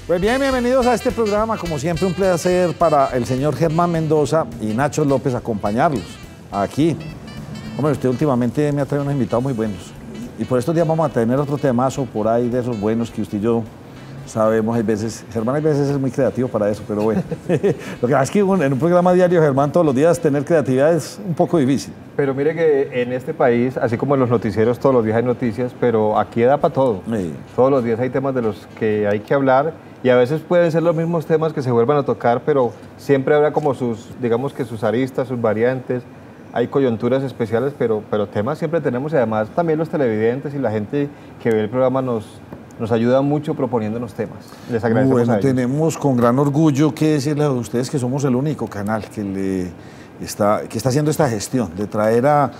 Pues bien, bienvenidos a este programa. Como siempre, un placer para el señor Germán Mendoza y Nacho López acompañarlos aquí. Hombre, usted últimamente me ha traído unos invitados muy buenos. Y por estos días vamos a tener otro temazo por ahí de esos buenos que usted y yo sabemos. Hay veces, Germán a veces es muy creativo para eso, pero bueno. Lo que pasa es que en un programa diario, Germán, todos los días tener creatividad es un poco difícil. Pero mire que en este país, así como en los noticieros, todos los días hay noticias, pero aquí da para todo. Sí. Todos los días hay temas de los que hay que hablar y a veces pueden ser los mismos temas que se vuelvan a tocar, pero siempre habrá como sus, digamos que sus aristas, sus variantes. Hay coyunturas especiales, pero temas siempre tenemos y además también los televidentes y la gente que ve el programa nos ayuda mucho proponiéndonos temas. Les agradecemos a ellos. Tenemos con gran orgullo que decirles a ustedes que somos el único canal que está haciendo esta gestión de traer a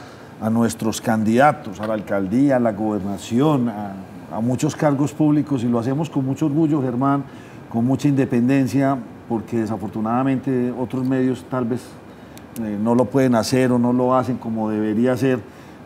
nuestros candidatos a la alcaldía, a la gobernación, a muchos cargos públicos, y lo hacemos con mucho orgullo, Germán, con mucha independencia, porque desafortunadamente otros medios tal vez no lo pueden hacer o no lo hacen como debería ser,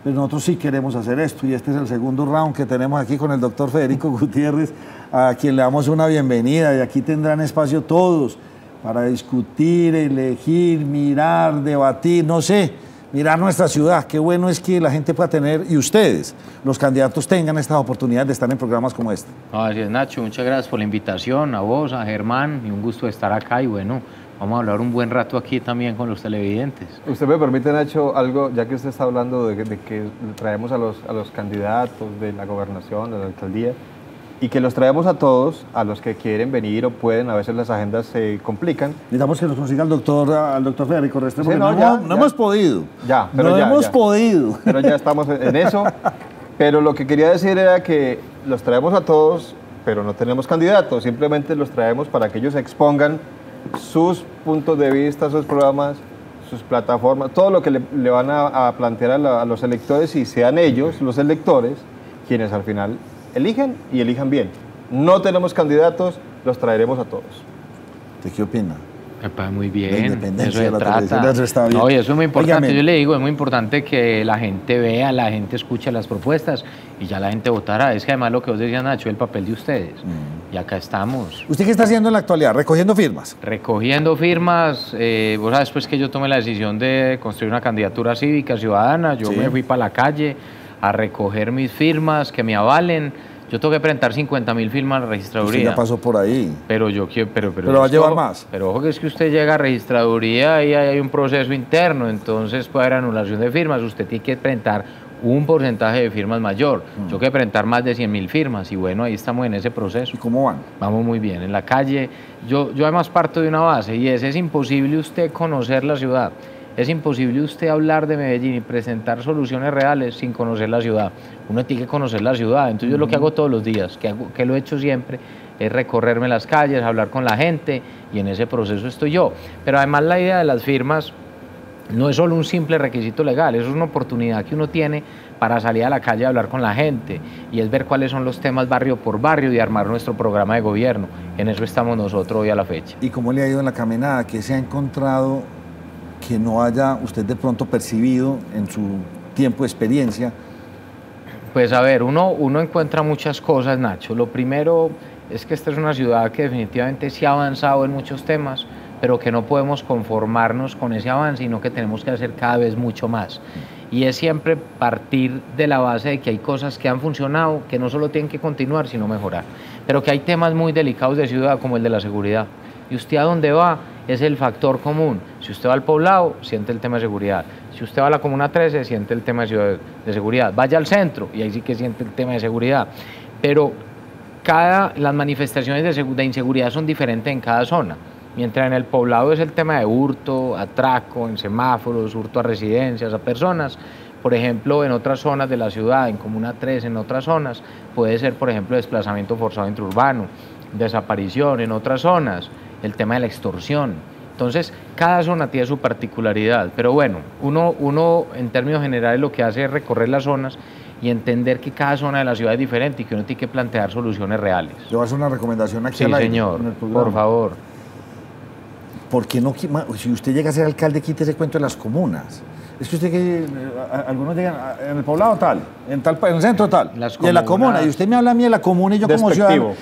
pero nosotros sí queremos hacer esto, y este es el segundo round que tenemos aquí con el doctor Federico Gutiérrez, a quien le damos una bienvenida, y aquí tendrán espacio todos para discutir, elegir, mirar, debatir, no sé, mirar nuestra ciudad. Qué bueno es que la gente pueda tener, y ustedes, los candidatos, tengan esta oportunidad de estar en programas como este. Así es, Nacho, muchas gracias por la invitación, a vos, a Germán, y un gusto estar acá, y bueno, vamos a hablar un buen rato aquí también con los televidentes. ¿Usted me permite, Nacho, algo, ya que usted está hablando de que traemos a los candidatos de la gobernación, de la alcaldía, y que los traemos a todos, a los que quieren venir o pueden, a veces las agendas se complican? Necesitamos que nos consiga al doctor Federico Restrepo, Sí, porque no hemos podido. Pero no ya hemos podido. Pero ya estamos en eso. Pero lo que quería decir era que los traemos a todos, pero no tenemos candidatos, simplemente los traemos para que ellos expongan sus puntos de vista, sus programas, sus plataformas, todo lo que le van a plantear a los electores, y sean ellos, los electores, quienes al final eligen y elijan bien. No tenemos candidatos, los traeremos a todos. ¿Usted qué opina? Muy bien, La independencia eso de se la televisión, trata. eso está bien. No, y eso es muy importante. Óigame. Yo le digo, es muy importante que la gente vea, la gente escuche las propuestas y ya la gente votará. Es que además lo que vos decías, Nacho, el papel de ustedes. Y acá estamos. ¿Usted qué está haciendo en la actualidad? ¿Recogiendo firmas? Recogiendo firmas. Vos sabes pues que yo tomé la decisión de construir una candidatura cívica, ciudadana. Yo me fui para la calle a recoger mis firmas, que me avalen. Yo tengo que presentar 50.000 firmas a la registraduría. Usted ya pasó por ahí. Pero yo quiero... Pero va a llevar más. Pero ojo que es que usted llega a registraduría y hay un proceso interno, entonces puede haber anulación de firmas. Usted tiene que presentar un porcentaje de firmas mayor. Yo tengo que presentar más de 100.000 firmas y bueno, ahí estamos en ese proceso. ¿Y cómo van? Vamos muy bien. En la calle, yo además parto de una base, y es imposible usted conocer la ciudad. Es imposible usted hablar de Medellín y presentar soluciones reales sin conocer la ciudad. Uno tiene que conocer la ciudad. Entonces yo lo que hago todos los días, que lo he hecho siempre, es recorrerme las calles, hablar con la gente, y en ese proceso estoy yo. Pero además la idea de las firmas no es solo un simple requisito legal, eso es una oportunidad que uno tiene para salir a la calle a hablar con la gente, y es ver cuáles son los temas barrio por barrio y armar nuestro programa de gobierno. En eso estamos nosotros hoy a la fecha. ¿Y cómo le ha ido en la caminada? ¿Qué se ha encontrado que no haya usted de pronto percibido en su tiempo de experiencia? Pues a ver, uno encuentra muchas cosas, Nacho. Lo primero es que esta es una ciudad que definitivamente sí ha avanzado en muchos temas, pero que no podemos conformarnos con ese avance, sino que tenemos que hacer cada vez mucho más. Y es siempre partir de la base de que hay cosas que han funcionado, que no solo tienen que continuar, sino mejorar. Pero que hay temas muy delicados de ciudad, como el de la seguridad. Y usted a dónde va es el factor común. Si usted va al Poblado, siente el tema de seguridad. Si usted va a la Comuna 13, siente el tema de seguridad. Vaya al centro y ahí sí que siente el tema de seguridad. Pero las manifestaciones de inseguridad son diferentes en cada zona. Mientras en el Poblado es el tema de hurto, atraco, en semáforos, hurto a residencias, a personas. Por ejemplo, en otras zonas de la ciudad, en Comuna 3, en otras zonas, puede ser, por ejemplo, desplazamiento forzado intraurbano, desaparición. En otras zonas, el tema de la extorsión. Entonces, cada zona tiene su particularidad, pero bueno, uno en términos generales lo que hace es recorrer las zonas y entender que cada zona de la ciudad es diferente y que uno tiene que plantear soluciones reales. Yo voy a hacer una recomendación aquí Sí, al aire, señor, en el programa. por favor. ¿Por qué no, si usted llega a ser alcalde, quite ese cuento de las comunas? Es que usted que algunos llegan en el poblado tal, en el centro tal, y en la comuna, y usted me habla a mí de la comuna y yo como ciudadano,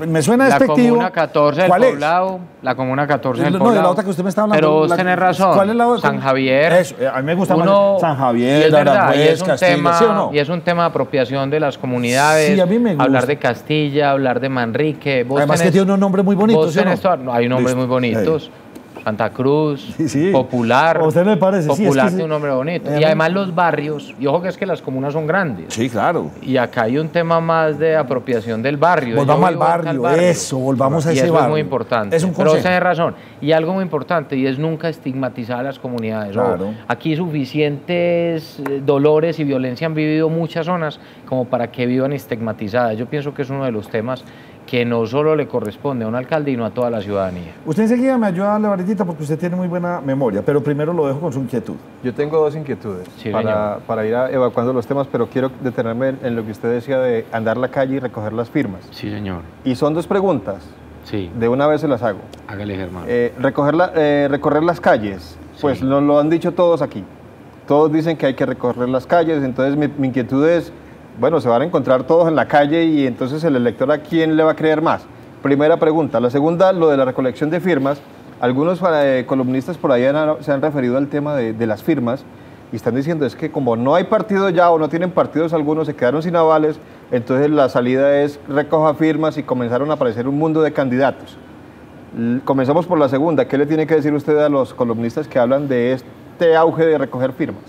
me suena despectivo. La comuna 14 del poblado, la comuna 14 del poblado. No, de la otra que usted me está hablando. Pero vos tenés razón. ¿Cuál es la otra? San Javier. Eso, a mí me gusta más San Javier, Aranjuez, Castilla, ¿sí o no? Y es un tema de apropiación de las comunidades. Sí, a mí me gusta. Hablar de Castilla, hablar de Manrique. Además que tiene unos nombres muy bonitos, ¿sí o no? Hay nombres muy bonitos. Santa Cruz, sí. Popular. ¿A usted le parece? Popular sí, tiene un nombre bonito. Y además los barrios, y ojo que es que las comunas son grandes. Sí, claro. Y acá hay un tema más de apropiación del barrio. Volvamos al barrio, eso, volvamos a ese barrio. Eso es muy importante. Es un consejo. Pero tiene razón. Y algo muy importante, y es nunca estigmatizar a las comunidades. Claro. Aquí suficientes dolores y violencia han vivido muchas zonas como para que vivan estigmatizadas. Yo pienso que es uno de los temas que no solo le corresponde a un alcalde, sino a toda la ciudadanía. Usted enseguida me ayuda a darle varillita porque usted tiene muy buena memoria, pero primero lo dejo con su inquietud. Yo tengo dos inquietudes Sí, para ir evacuando los temas, pero quiero detenerme en lo que usted decía de andar la calle y recoger las firmas. Sí, señor. Y son dos preguntas. Sí. De una vez se las hago. Hágale, Germán. Recorrer las calles, pues Sí. nos lo han dicho todos aquí. Todos dicen que hay que recorrer las calles, entonces mi inquietud es, bueno, se van a encontrar todos en la calle y entonces el elector ¿a quién le va a creer más? Primera pregunta. La segunda, lo de la recolección de firmas. Algunos columnistas por ahí se han referido al tema de las firmas y están diciendo es que como no hay partido ya o no tienen partidos algunos, se quedaron sin avales, entonces la salida es recoja firmas y comenzaron a aparecer un mundo de candidatos. Comenzamos por la segunda. ¿Qué le tiene que decir usted a los columnistas que hablan de este auge de recoger firmas?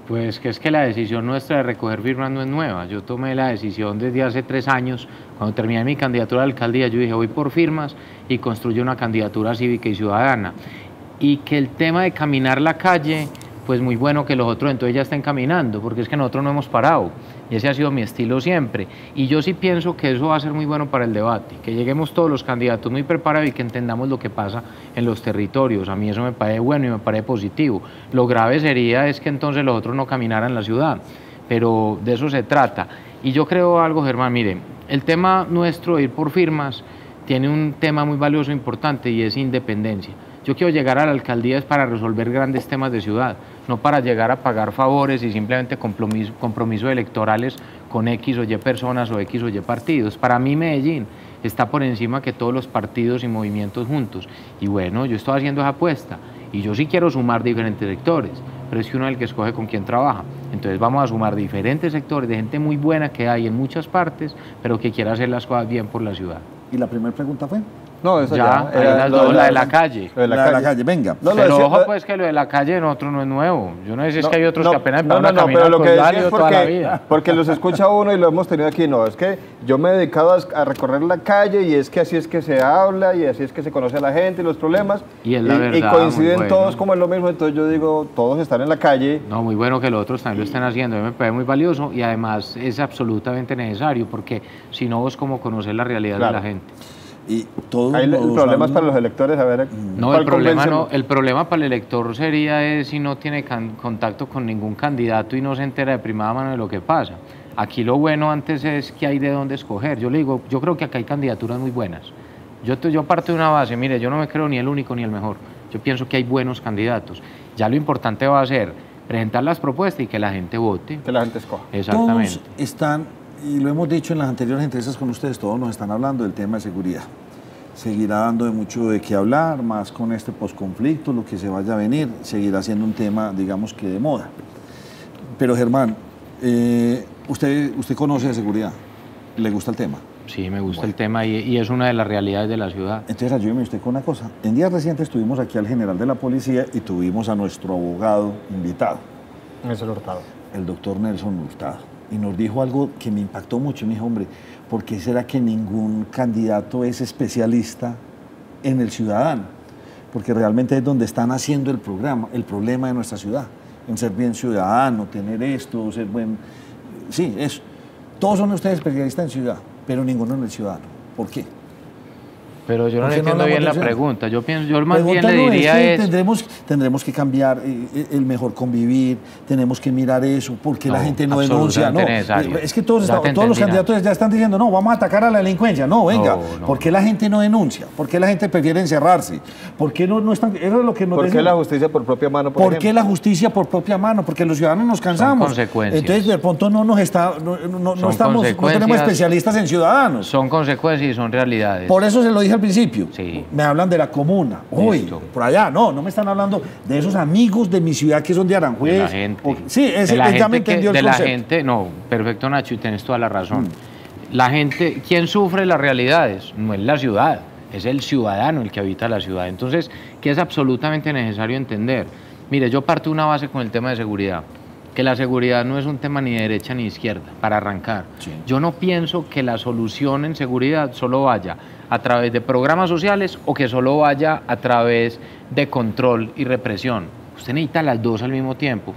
Pues que es que la decisión nuestra de recoger firmas no es nueva. Yo tomé la decisión desde hace 3 años, cuando terminé mi candidatura a la alcaldía, yo dije voy por firmas y construyo una candidatura cívica y ciudadana. Y que el tema de caminar la calle, pues muy bueno que los otros entonces ya estén caminando, porque es que nosotros no hemos parado. Y ese ha sido mi estilo siempre. Y yo sí pienso que eso va a ser muy bueno para el debate, que lleguemos todos los candidatos muy preparados y que entendamos lo que pasa en los territorios. A mí eso me parece bueno y me parece positivo. Lo grave sería es que entonces los otros no caminaran la ciudad, pero de eso se trata. Y yo creo algo, Germán, mire, el tema nuestro de ir por firmas tiene un tema muy valioso e importante y es independencia. Yo quiero llegar a la alcaldía es para resolver grandes temas de ciudad, no para llegar a pagar favores y simplemente compromisos electorales con X o Y personas o X o Y partidos. Para mí Medellín está por encima que todos los partidos y movimientos juntos. Y bueno, yo estoy haciendo esa apuesta y yo sí quiero sumar diferentes sectores, pero es que uno es el que escoge con quién trabaja. Entonces vamos a sumar diferentes sectores de gente muy buena que hay en muchas partes, pero que quiera hacer las cosas bien por la ciudad. ¿Y la primera pregunta fue? No, eso Ya, ahí era las dos, la de la calle. Lo de La de la calle, venga. No, lo Pero decía- ojo pues que lo de la calle en otro no es nuevo. Yo no sé si es que hay otros no, que apenas no, empezaron no, a caminar pero lo que con decía Dario es toda la vida. porque los escucha uno y lo hemos tenido aquí. No, es que yo me he dedicado a recorrer la calle y es que así es que se habla y así es que se conoce a la gente y los problemas. Y es la verdad, y coinciden muy bueno. todos como es lo mismo. Entonces yo digo, todos están en la calle. No, muy bueno que los otros también lo estén haciendo, me parece muy valioso y además es absolutamente necesario porque si no vos cómo conocer la realidad Claro. de la gente. Y todos Hay los problemas para alumnos- los electores, a ver. No, ¿cuál el problema convence no, más? el problema para el elector sería es si no tiene contacto con ningún candidato y no se entera de primera mano de lo que pasa. Aquí lo bueno antes es que hay de dónde escoger. Yo le digo, yo creo que acá hay candidaturas muy buenas. Yo parto de una base, mire, yo no me creo ni el único ni el mejor. Yo pienso que hay buenos candidatos. Ya lo importante va a ser presentar las propuestas y que la gente vote. Que la gente escoja. Exactamente. Todos están, y lo hemos dicho en las anteriores entrevistas con ustedes, todos nos están hablando del tema de seguridad. Seguirá dando de mucho de qué hablar, más con este posconflicto, lo que se vaya a venir, seguirá siendo un tema, digamos que de moda. Pero Germán, usted conoce de seguridad, ¿le gusta el tema? Sí, me gusta el tema y es una de las realidades de la ciudad. Entonces ayúdeme usted con una cosa. En días recientes tuvimos aquí al general de la policía y tuvimos a nuestro abogado invitado, Nelson Hurtado. el doctor Nelson Hurtado, y nos dijo algo que me impactó mucho. Me dijo, hombre, ¿por qué será que ningún candidato es especialista en el ciudadano? Porque realmente es donde están haciendo el problema de nuestra ciudad, en ser bien ciudadano, tener esto, ser buen... Sí, eso. Todos son ustedes especialistas en ciudad, pero ninguno en el ciudadano. ¿Por qué? Pero yo no ¿Por qué no entiendo bien la hablamos de eso? pregunta. Yo pienso, yo más bien Pregunta le no, diría que es... tendremos que cambiar el mejor convivir, tenemos que mirar eso, porque la No, gente no denuncia. No, absolutamente necesario. es que todos, Ya te todos los entendí, candidatos ya están diciendo, no, vamos a atacar a la delincuencia. No, venga, No. ¿por qué la gente no denuncia? ¿Por qué la gente prefiere encerrarse? ¿Por qué no están? Eso es lo que nos ¿Por qué decían. la justicia por propia mano, por ¿Por ejemplo? qué la justicia por propia mano? Porque los ciudadanos nos cansamos. consecuencias. Entonces, de pronto no estamos, no consecuencias. tenemos especialistas en ciudadanos. Son consecuencias y son realidades. Por eso se lo dije al principio. Sí. Me hablan de la comuna. Uy, Listo. por allá. No me están hablando de esos amigos de mi ciudad que son de Aranjuez. De la gente. Sí, De la ya me gente entendió el de la concepto. gente, no, perfecto Nacho, y tienes toda la razón. La gente, ¿quién sufre las realidades? No es la ciudad, es el ciudadano el que habita la ciudad. Entonces, ¿qué es absolutamente necesario entender? Mire, yo parto de una base con el tema de seguridad, que la seguridad no es un tema ni de derecha ni de izquierda, para arrancar. Sí. Yo no pienso que la solución en seguridad solo vaya a través de programas sociales o que solo vaya a través de control y represión. Usted necesita las dos al mismo tiempo.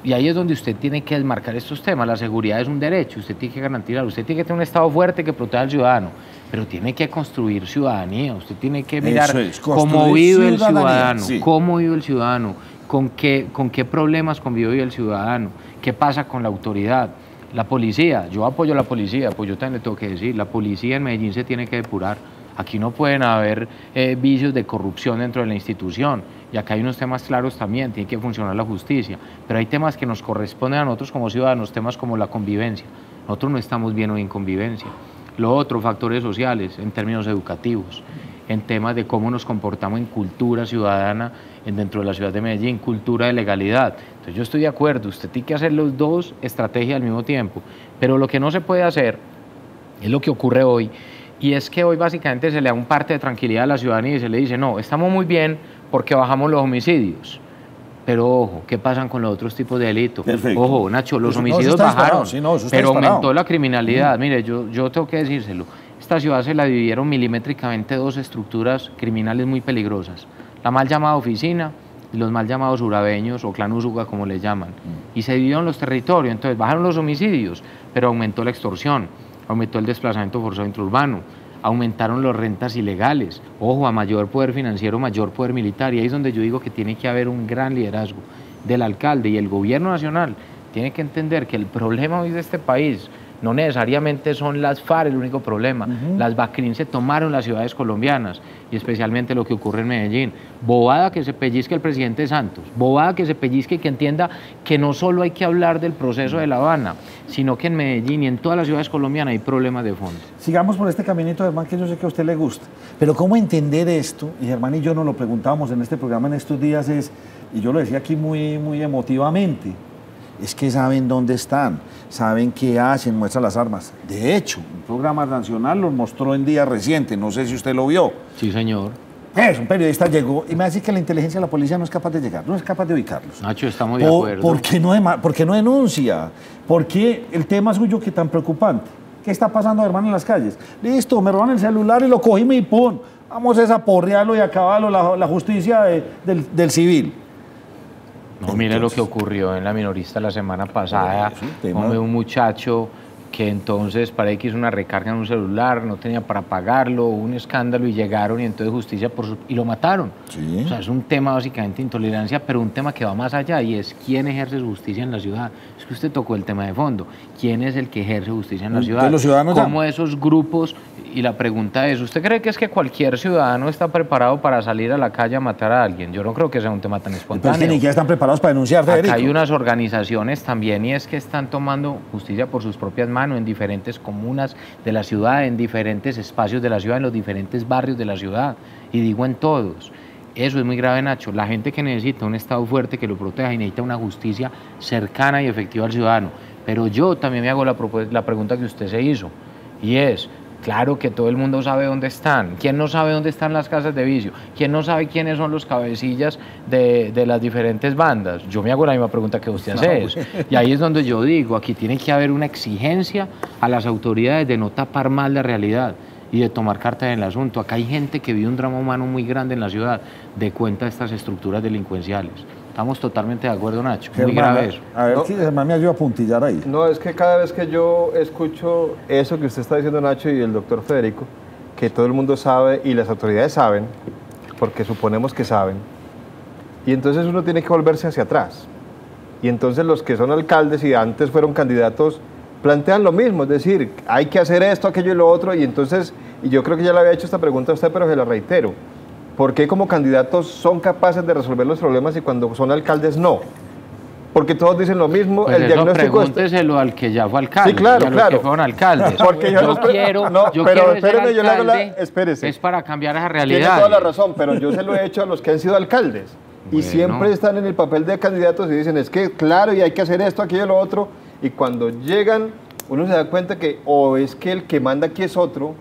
Y ahí es donde usted tiene que desmarcar estos temas. La seguridad es un derecho, usted tiene que garantizar, usted tiene que tener un Estado fuerte que proteja al ciudadano, pero tiene que construir ciudadanía, usted tiene que mirar Eso es, cómo construir vive el ciudadanía, ciudadano, sí. cómo vive el ciudadano, con qué problemas convive el ciudadano, qué pasa con la autoridad. La policía, yo apoyo a la policía, pues yo también le tengo que decir, la policía en Medellín se tiene que depurar. Aquí no pueden haber vicios de corrupción dentro de la institución. Y acá hay unos temas claros también, tiene que funcionar la justicia. Pero hay temas que nos corresponden a nosotros como ciudadanos, temas como la convivencia. Nosotros no estamos bien hoy en convivencia. Lo otro, factores sociales, en términos educativos, en temas de cómo nos comportamos en cultura ciudadana dentro de la ciudad de Medellín, cultura de legalidad. Entonces yo estoy de acuerdo, usted tiene que hacer los dos estrategias al mismo tiempo. Pero lo que no se puede hacer es lo que ocurre hoy, y es que hoy básicamente se le da un parte de tranquilidad a la ciudadanía y se le dice, no, estamos muy bien porque bajamos los homicidios. Pero ojo, ¿qué pasan con los otros tipos de delitos? Perfecto. Ojo, Nacho, los Eso homicidios está disparado, bajaron, sí, no, eso está pero disparado. aumentó la criminalidad. Mire, yo tengo que decírselo, esta ciudad se la dividieron milimétricamente dos estructuras criminales muy peligrosas. La mal llamada oficina y los mal llamados urabeños o clan Úsuga, como les llaman. Y se dividieron los territorios, entonces bajaron los homicidios, pero aumentó la extorsión, aumentó el desplazamiento forzado intraurbano, aumentaron las rentas ilegales. Ojo, a mayor poder financiero, mayor poder militar. Y ahí es donde yo digo que tiene que haber un gran liderazgo del alcalde, y el gobierno nacional tiene que entender que el problema hoy de este país no necesariamente son las FARC el único problema. Las BACRIM se tomaron las ciudades colombianas, y especialmente lo que ocurre en Medellín. Bobada que se pellizque el presidente Santos, bobada que se pellizque y que entienda que no solo hay que hablar del proceso de La Habana, sino que en Medellín y en todas las ciudades colombianas hay problemas de fondo. Sigamos por este caminito, Germán, que yo sé que a usted le gusta. Pero cómo entender esto, y Germán y yo nos lo preguntábamos en este programa en estos días, y yo lo decía aquí muy emotivamente, es que saben dónde están, saben qué hacen, muestran las armas. De hecho, un programa nacional los mostró en días recientes, no sé si usted lo vio. Sí, señor. Un periodista llegó y me dice que la inteligencia de la policía no es capaz de llegar, no es capaz de ubicarlos. Nacho, estamos de acuerdo. ¿Por qué no denuncia? ¿Por qué el tema suyo que tan preocupante? ¿Qué está pasando, hermano, en las calles? Listo, me roban el celular y lo cogimos y ¡pum! Vamos a porrearlo y acabarlo, la justicia del civil. No, mire lo que ocurrió en la minorista la semana pasada. tema. Hombre, un muchacho que entonces parece que hizo una recarga en un celular, no tenía para pagarlo, hubo un escándalo y llegaron y entonces justicia y lo mataron. Sí. O sea, es un tema básicamente de intolerancia, pero un tema que va más allá, y es quién ejerce su justicia en la ciudad. Es que usted tocó el tema de fondo. ¿Quién es el que ejerce justicia en la ciudad? Los ciudadanos ¿Cómo esos grupos? Y la pregunta es, ¿usted cree que es que cualquier ciudadano está preparado para salir a la calle a matar a alguien? Yo no creo que sea un tema tan espontáneo. Pero es que ni siquiera están preparados para denunciar, Federico. Acá hay unas organizaciones también, y es que están tomando justicia por sus propias manos en diferentes comunas de la ciudad, en diferentes espacios de la ciudad, en los diferentes barrios de la ciudad, y digo en todos. Eso es muy grave, Nacho. La gente que necesita un Estado fuerte que lo proteja y necesita una justicia cercana y efectiva al ciudadano. Pero yo también me hago la pregunta que usted se hizo, y es, claro que todo el mundo sabe dónde están. ¿Quién no sabe dónde están las casas de vicio? ¿Quién no sabe quiénes son los cabecillas de las diferentes bandas? Yo me hago la misma pregunta que usted hace. Y ahí es donde yo digo, aquí tiene que haber una exigencia a las autoridades de no tapar más la realidad y de tomar carta en el asunto. Acá hay gente que vive un drama humano muy grande en la ciudad de cuenta de estas estructuras delincuenciales. Estamos totalmente de acuerdo, Nacho. Muy Germán, grave eso. a ver, si Germán me ayuda a puntillar ahí. No, es que cada vez que yo escucho eso que usted está diciendo, Nacho, y el doctor Federico, que todo el mundo sabe y las autoridades saben, porque suponemos que saben, y entonces uno tiene que volverse hacia atrás. Y entonces los que son alcaldes y antes fueron candidatos plantean lo mismo, es decir, hay que hacer esto, aquello y lo otro, y entonces, y yo creo que ya le había hecho esta pregunta a usted, pero se la reitero, ¿por qué como candidatos son capaces de resolver los problemas y cuando son alcaldes no? Porque todos dicen lo mismo, pues el eso diagnóstico... pregúnteselo al que ya fue alcalde, sí, claro, y a los claro. que fueron alcaldes. Porque yo quiero espéreme, yo le hago espérese. Es para cambiar esa realidad. Tiene toda la razón, pero yo se lo he hecho a los que han sido alcaldes. Y siempre están en el papel de candidatos y dicen, es que claro, y hay que hacer esto, aquello, lo otro. Y cuando llegan, uno se da cuenta que o es que el que manda aquí es otro,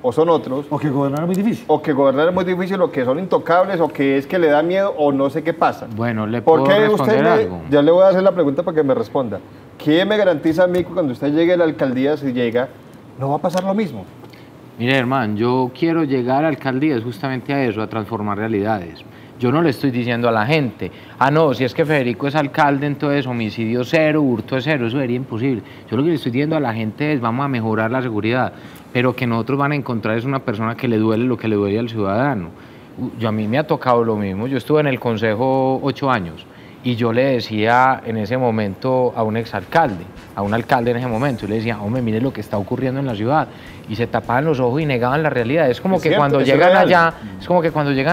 o son otros. O que gobernar es muy difícil. O que gobernar es muy difícil, o que son intocables, o que es que le da miedo, o no sé qué pasa. Bueno, le puedo responder algo. Ya le voy a hacer la pregunta para que me responda. ¿Qué me garantiza a mí que cuando usted llegue a la alcaldía, si llega, no va a pasar lo mismo? Mire, hermano, yo quiero llegar a la alcaldía es justamente a eso, a transformar realidades. Yo no le estoy diciendo a la gente, no, si es que Federico es alcalde, entonces homicidio cero, hurto es cero, eso sería imposible. Yo lo que le estoy diciendo a la gente es, vamos a mejorar la seguridad, pero que nosotros van a encontrar es una persona que le duele lo que le duele al ciudadano. A mí me ha tocado lo mismo, yo estuve en el consejo 8 años, y yo le decía en ese momento a un exalcalde, a un alcalde en ese momento, y le decía, hombre, mire lo que está ocurriendo en la ciudad, y se tapaban los ojos y negaban la realidad. Es como que cuando llegan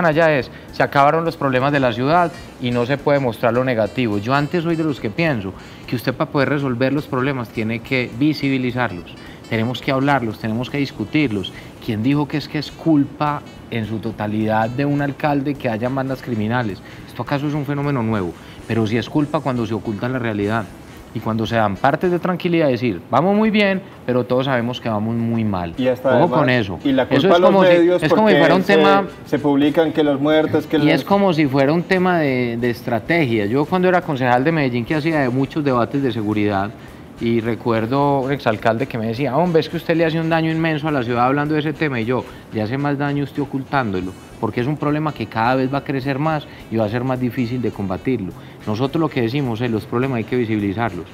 allá, se acabaron los problemas de la ciudad y no se puede mostrar lo negativo. Yo antes soy de los que pienso que usted para poder resolver los problemas tiene que visibilizarlos, tenemos que hablarlos, tenemos que discutirlos. ¿Quién dijo que es culpa en su totalidad de un alcalde que haya bandas criminales? ¿Esto acaso es un fenómeno nuevo? Pero sí es culpa cuando se oculta la realidad y cuando se dan partes de tranquilidad, decir, vamos muy bien, pero todos sabemos que vamos muy mal. Y hasta ojo además, con eso. Y la culpa eso es a los como medios si, es como si fuera un tema... Se publican que las muertes... Que es como si fuera un tema de estrategia. Yo cuando era concejal de Medellín, que hacía de muchos debates de seguridad, y recuerdo un exalcalde que me decía, hombre, es que usted le hace un daño inmenso a la ciudad hablando de ese tema, y yo, le hace más daño usted ocultándolo, porque es un problema que cada vez va a crecer más y va a ser más difícil de combatirlo. Nosotros lo que decimos es, los problemas hay que visibilizarlos.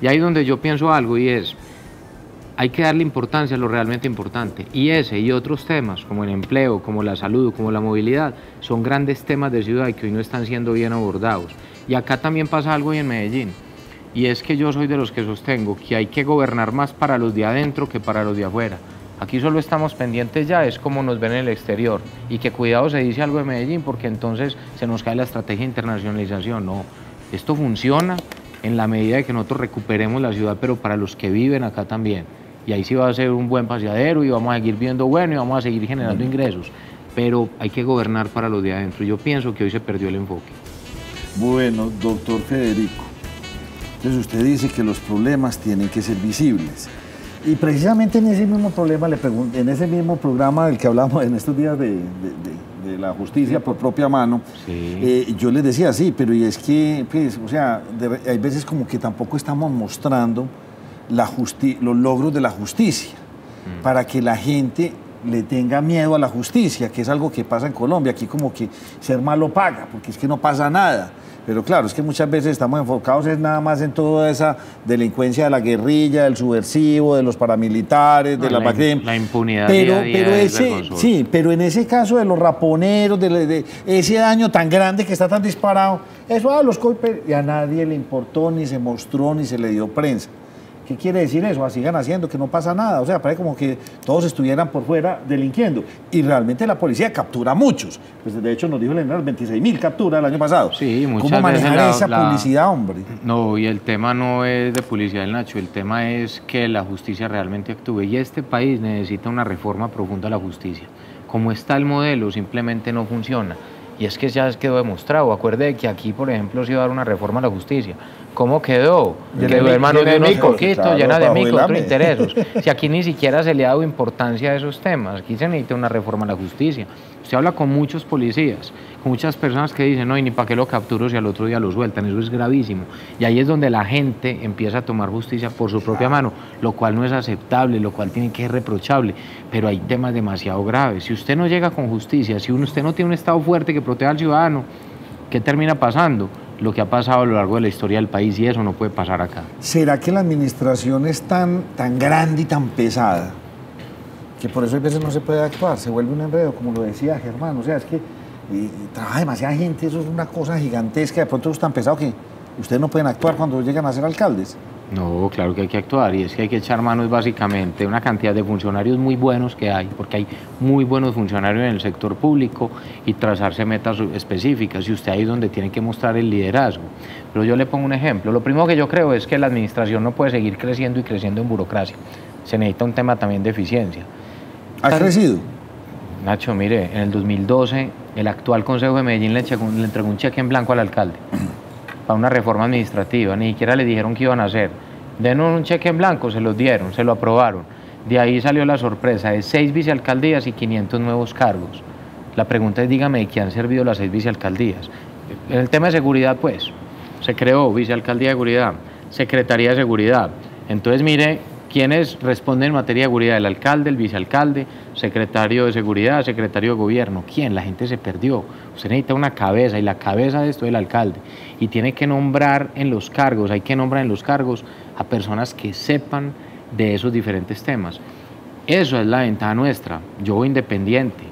Y ahí donde yo pienso algo, y es, hay que darle importancia a lo realmente importante, y ese y otros temas, como el empleo, como la salud, como la movilidad, son grandes temas de ciudad y que hoy no están siendo bien abordados. Y acá también pasa algo hoy en Medellín, y es que yo soy de los que sostengo que hay que gobernar más para los de adentro que para los de afuera. Aquí solo estamos pendientes ya, es como nos ven en el exterior, y que cuidado se dice algo de Medellín porque entonces se nos cae la estrategia de internacionalización. No, esto funciona en la medida de que nosotros recuperemos la ciudad, pero para los que viven acá también. Y ahí sí va a ser un buen paseadero y vamos a seguir viendo bueno y vamos a seguir generando ingresos. Pero hay que gobernar para los de adentro. Yo pienso que hoy se perdió el enfoque. Bueno, doctor Federico, entonces usted dice que los problemas tienen que ser visibles. Y precisamente en ese mismo problema, en ese mismo programa del que hablamos en estos días de la justicia por propia mano, sí. Yo les decía, sí, pero y es que, pues, o sea, hay veces como que tampoco estamos mostrando los logros de la justicia, para que la gente le tenga miedo a la justicia, que es algo que pasa en Colombia. Aquí como que ser malo paga, porque es que no pasa nada. Pero claro, es que muchas veces estamos enfocados nada más en toda esa delincuencia de la guerrilla, del subversivo, de los paramilitares, de la impunidad. Pero en ese caso de los raponeros, de ese daño tan grande que está tan disparado, eso los golpes, y a nadie le importó, ni se mostró, ni se le dio prensa. ¿Qué quiere decir eso? Sigan haciendo, que no pasa nada. O sea, parece como que todos estuvieran por fuera delinquiendo. Y realmente la policía captura a muchos. Pues de hecho nos dijo el general 26.000 capturas el año pasado. Sí, muchas ¿Cómo manejar veces esa publicidad, hombre? No, y el tema no es de publicidad, Nacho. El tema es que la justicia realmente actúe. Y este país necesita una reforma profunda a la justicia. Como está el modelo, simplemente no funciona. Y es que ya quedó demostrado. Acuerde que aquí, por ejemplo, se iba a dar una reforma a la justicia. ¿Cómo quedó? Quedó en manos de unos poquitos, llena de micos, otros intereses. Si aquí ni siquiera se le ha dado importancia a esos temas, aquí se necesita una reforma a la justicia. Usted habla con muchos policías, con muchas personas que dicen, no, y ni para qué lo capturo si al otro día lo sueltan, eso es gravísimo. Y ahí es donde la gente empieza a tomar justicia por su propia mano, lo cual no es aceptable, lo cual tiene que ser reprochable, pero hay temas demasiado graves. Si usted no llega con justicia, si usted no tiene un Estado fuerte que proteja al ciudadano, ¿qué termina pasando? Lo que ha pasado a lo largo de la historia del país, y eso no puede pasar acá. ¿Será que la administración es tan grande y tan pesada que por eso a veces no se puede actuar, se vuelve un enredo, como lo decía Germán, o sea, es que trabaja demasiada gente, eso es una cosa gigantesca, de pronto es tan pesado que ustedes no pueden actuar cuando llegan a ser alcaldes. No, claro que hay que actuar y es que hay que echar manos básicamente una cantidad de funcionarios muy buenos que hay, porque hay muy buenos funcionarios en el sector público y trazarse metas específicas y usted ahí es donde tiene que mostrar el liderazgo. Pero yo le pongo un ejemplo, lo primero que yo creo es que la administración no puede seguir creciendo y creciendo en burocracia, se necesita un tema también de eficiencia. ¿Ha crecido? Nacho, mire, en el 2012 el actual Consejo de Medellín le entregó un cheque en blanco al alcalde para una reforma administrativa, ni siquiera le dijeron qué iban a hacer. Denos un cheque en blanco, se los dieron, se lo aprobaron. De ahí salió la sorpresa de 6 vicealcaldías y 500 nuevos cargos. La pregunta es, dígame, ¿de qué han servido las 6 vicealcaldías? En el tema de seguridad, pues, se creó vicealcaldía de seguridad, secretaría de seguridad. Entonces, mire, ¿quiénes responden en materia de seguridad? El alcalde, el vicealcalde, secretario de seguridad, secretario de gobierno. ¿Quién? La gente se perdió. Usted necesita una cabeza y la cabeza de esto es el alcalde. Y tiene que nombrar en los cargos, hay que nombrar en los cargos a personas que sepan de esos diferentes temas. Eso es la ventaja nuestra. Yo voy independiente.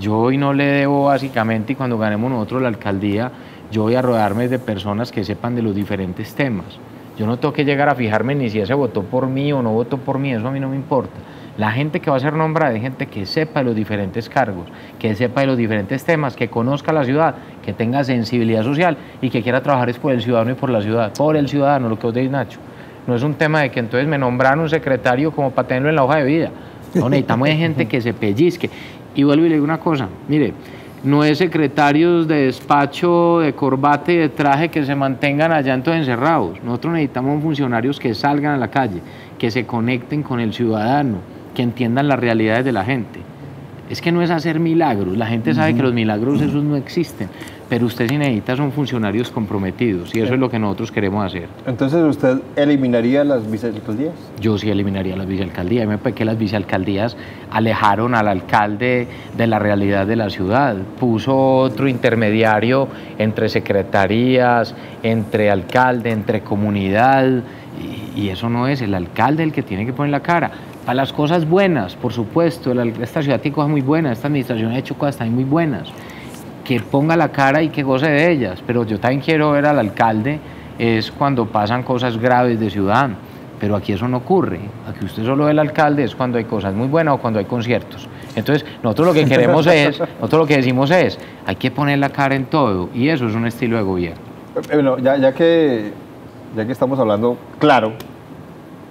Yo hoy no le debo básicamente, y cuando ganemos nosotros la alcaldía, yo voy a rodearme de personas que sepan de los diferentes temas. Yo no tengo que llegar a fijarme ni si ese votó por mí o no votó por mí, eso a mí no me importa. La gente que va a ser nombrada es gente que sepa de los diferentes cargos, que sepa de los diferentes temas, que conozca la ciudad, que tenga sensibilidad social y que quiera trabajar es por el ciudadano y por la ciudad, por el ciudadano, lo que os decís, Nacho. No es un tema de que entonces me nombraron un secretario como para tenerlo en la hoja de vida. No, necesitamos de gente que se pellizque. Y vuelvo y le digo una cosa, mire, no es secretarios de despacho, de corbata y de traje que se mantengan allá entonces encerrados. Nosotros necesitamos funcionarios que salgan a la calle, que se conecten con el ciudadano, que entiendan las realidades de la gente. Es que no es hacer milagros, la gente sabe que los milagros esos no existen, pero usted sí necesita son funcionarios comprometidos y eso es lo que nosotros queremos hacer. Entonces, ¿usted eliminaría las vicealcaldías? Yo sí eliminaría las vicealcaldías. Me parece que las vicealcaldías alejaron al alcalde de la realidad de la ciudad. Puso otro intermediario entre secretarías, entre alcalde, entre comunidad, y eso no es el alcalde el que tiene que poner la cara. Para las cosas buenas, por supuesto, esta ciudad tiene cosas muy buenas, esta administración ha hecho cosas también muy buenas, que ponga la cara y que goce de ellas, pero yo también quiero ver al alcalde es cuando pasan cosas graves de ciudad, pero aquí eso no ocurre, aquí usted solo ve al alcalde es cuando hay cosas muy buenas o cuando hay conciertos. Entonces, nosotros lo que queremos es, nosotros lo que decimos es, hay que poner la cara en todo, y eso es un estilo de gobierno. Bueno, ya que estamos hablando claro,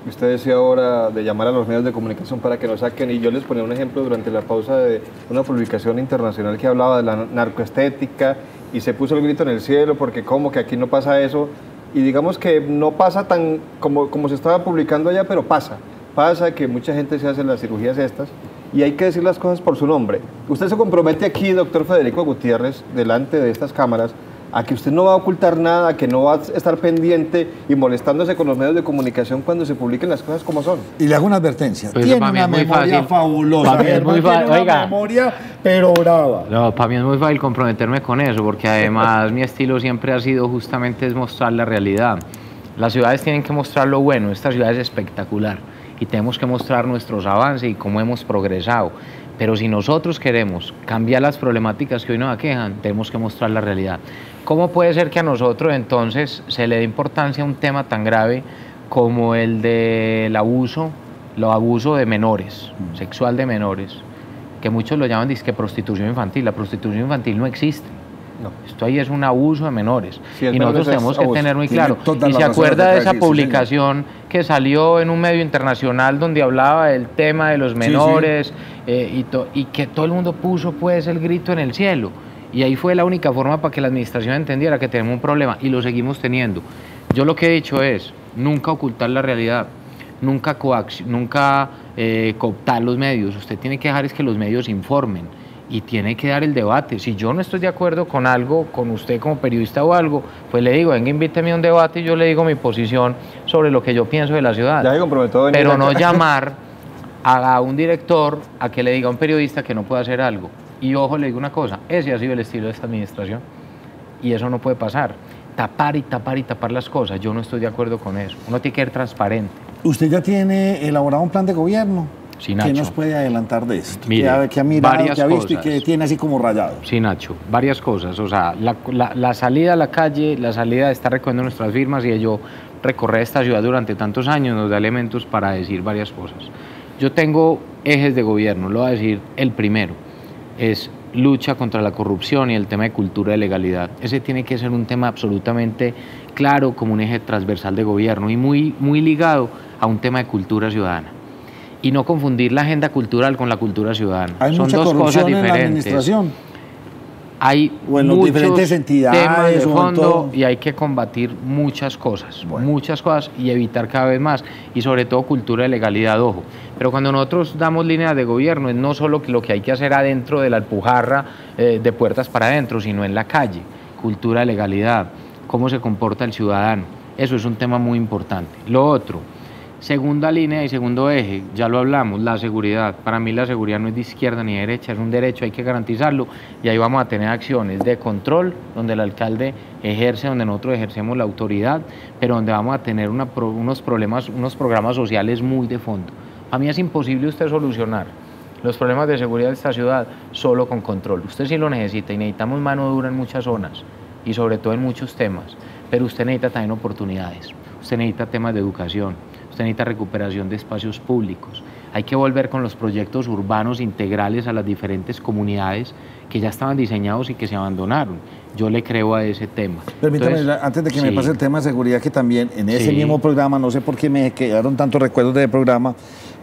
usted decía ahora de llamar a los medios de comunicación para que nos saquen, y yo les ponía un ejemplo durante la pausa de una publicación internacional que hablaba de la narcoestética y se puso el grito en el cielo porque como que aquí no pasa eso, y digamos que no pasa tan como se estaba publicando allá, pero pasa que mucha gente se hace las cirugías estas y hay que decir las cosas por su nombre. Usted se compromete aquí, doctor Federico Gutiérrez, delante de estas cámaras, a que usted no va a ocultar nada, que no va a estar pendiente y molestándose con los medios de comunicación cuando se publiquen las cosas como son. Y le hago una advertencia. Pues tiene una memoria fabulosa. Para mí es muy fácil. Tiene Oiga, una memoria, pero brava. no, para mí es muy fácil comprometerme con eso, porque además mi estilo siempre ha sido justamente es mostrar la realidad. Las ciudades tienen que mostrar lo bueno, esta ciudad es espectacular y tenemos que mostrar nuestros avances y cómo hemos progresado. Pero si nosotros queremos cambiar las problemáticas que hoy nos aquejan, tenemos que mostrar la realidad. ¿Cómo puede ser que a nosotros entonces se le dé importancia a un tema tan grave como el del abuso de menores, sexual de menores, que muchos lo llaman disque prostitución infantil? La prostitución infantil no existe. No. Esto ahí es un abuso de menores. Sí, y nosotros tenemos que tener muy claro. Y se acuerda de esa publicación que salió en un medio internacional donde hablaba del tema de los menores, y que todo el mundo puso pues el grito en el cielo. Y ahí fue la única forma para que la administración entendiera que tenemos un problema y lo seguimos teniendo. Yo lo que he dicho es nunca ocultar la realidad, nunca cooptar los medios. Usted tiene que dejar es que los medios informen y tiene que dar el debate. Si yo no estoy de acuerdo con algo, con usted como periodista o algo, pues le digo, venga, invíteme a un debate y yo le digo mi posición sobre lo que yo pienso de la ciudad. Ya me comprometo a venir pero acá. no llamar a un director a que le diga a un periodista que no puede hacer algo. Y ojo, le digo una cosa, ese ha sido el estilo de esta administración y eso no puede pasar. Tapar y tapar y tapar las cosas, yo no estoy de acuerdo con eso. Uno tiene que ser transparente. ¿Usted ya tiene elaborado un plan de gobierno? Sí, Nacho. ¿Qué nos puede adelantar de esto? Mire, ¿Qué ha mirado, varias qué ha visto cosas. y qué tiene así como rayado? Sí, Nacho, varias cosas. O sea, la salida a la calle, la salida de estar recogiendo nuestras firmas y de yo recorrer esta ciudad durante tantos años nos da elementos para decir varias cosas. Yo tengo ejes de gobierno, lo voy a decir el primero, es lucha contra la corrupción y el tema de cultura de legalidad. Ese tiene que ser un tema absolutamente claro como un eje transversal de gobierno y muy ligado a un tema de cultura ciudadana. Y no confundir la agenda cultural con la cultura ciudadana. Hay Son mucha dos corrupción cosas en la diferentes. administración. Hay O en las muchos diferentes entidades, temas de o en fondo todo. y hay que combatir muchas cosas y evitar cada vez más y sobre todo cultura de legalidad, ojo. Pero cuando nosotros damos líneas de gobierno es no solo lo que hay que hacer adentro de la alpujarra de puertas para adentro, sino en la calle, cultura de legalidad, cómo se comporta el ciudadano. Eso es un tema muy importante. Lo otro, segunda línea y segundo eje, ya lo hablamos, la seguridad. Para mí la seguridad no es de izquierda ni de derecha, es un derecho, hay que garantizarlo y ahí vamos a tener acciones de control, donde el alcalde ejerce, donde nosotros ejercemos la autoridad, pero donde vamos a tener unos programas sociales muy de fondo. A mí es imposible usted solucionar los problemas de seguridad de esta ciudad solo con control. Usted sí lo necesita y necesitamos mano dura en muchas zonas y sobre todo en muchos temas, pero usted necesita también oportunidades, usted necesita temas de educación, usted necesita recuperación de espacios públicos. Hay que volver con los proyectos urbanos integrales a las diferentes comunidades que ya estaban diseñados y que se abandonaron. Yo le creo a ese tema. Permítame, Entonces, antes de que me sí. pase el tema de seguridad, que también en ese Sí. mismo programa, no sé por qué me quedaron tantos recuerdos del programa,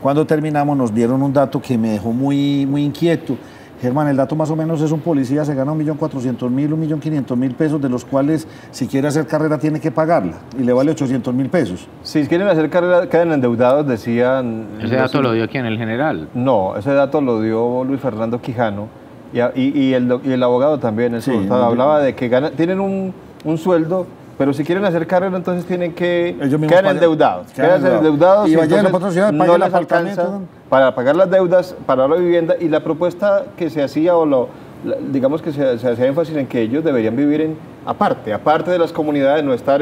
cuando terminamos nos dieron un dato que me dejó muy inquieto. Germán, el dato más o menos es un policía se gana 1.400.000, 1.500.000 pesos, de los cuales si quiere hacer carrera tiene que pagarla y le vale 800.000 pesos. Si quieren hacer carrera, quedan endeudados, decían... Ese dato lo dio aquí en el general. No, ese dato lo dio Luis Fernando Quijano y el abogado también. Sí, hablaba de que tienen un sueldo, pero si quieren hacer carrera entonces tienen que Ellos mismos quedar pagan. endeudados. Quedan Quedan endeudados y vayan a la entonces otra ciudad, no paguen el les alcanza apartamento. para pagar las deudas, para la vivienda, y la propuesta que se hacía digamos que se hacía énfasis en que ellos deberían vivir aparte de las comunidades, no estar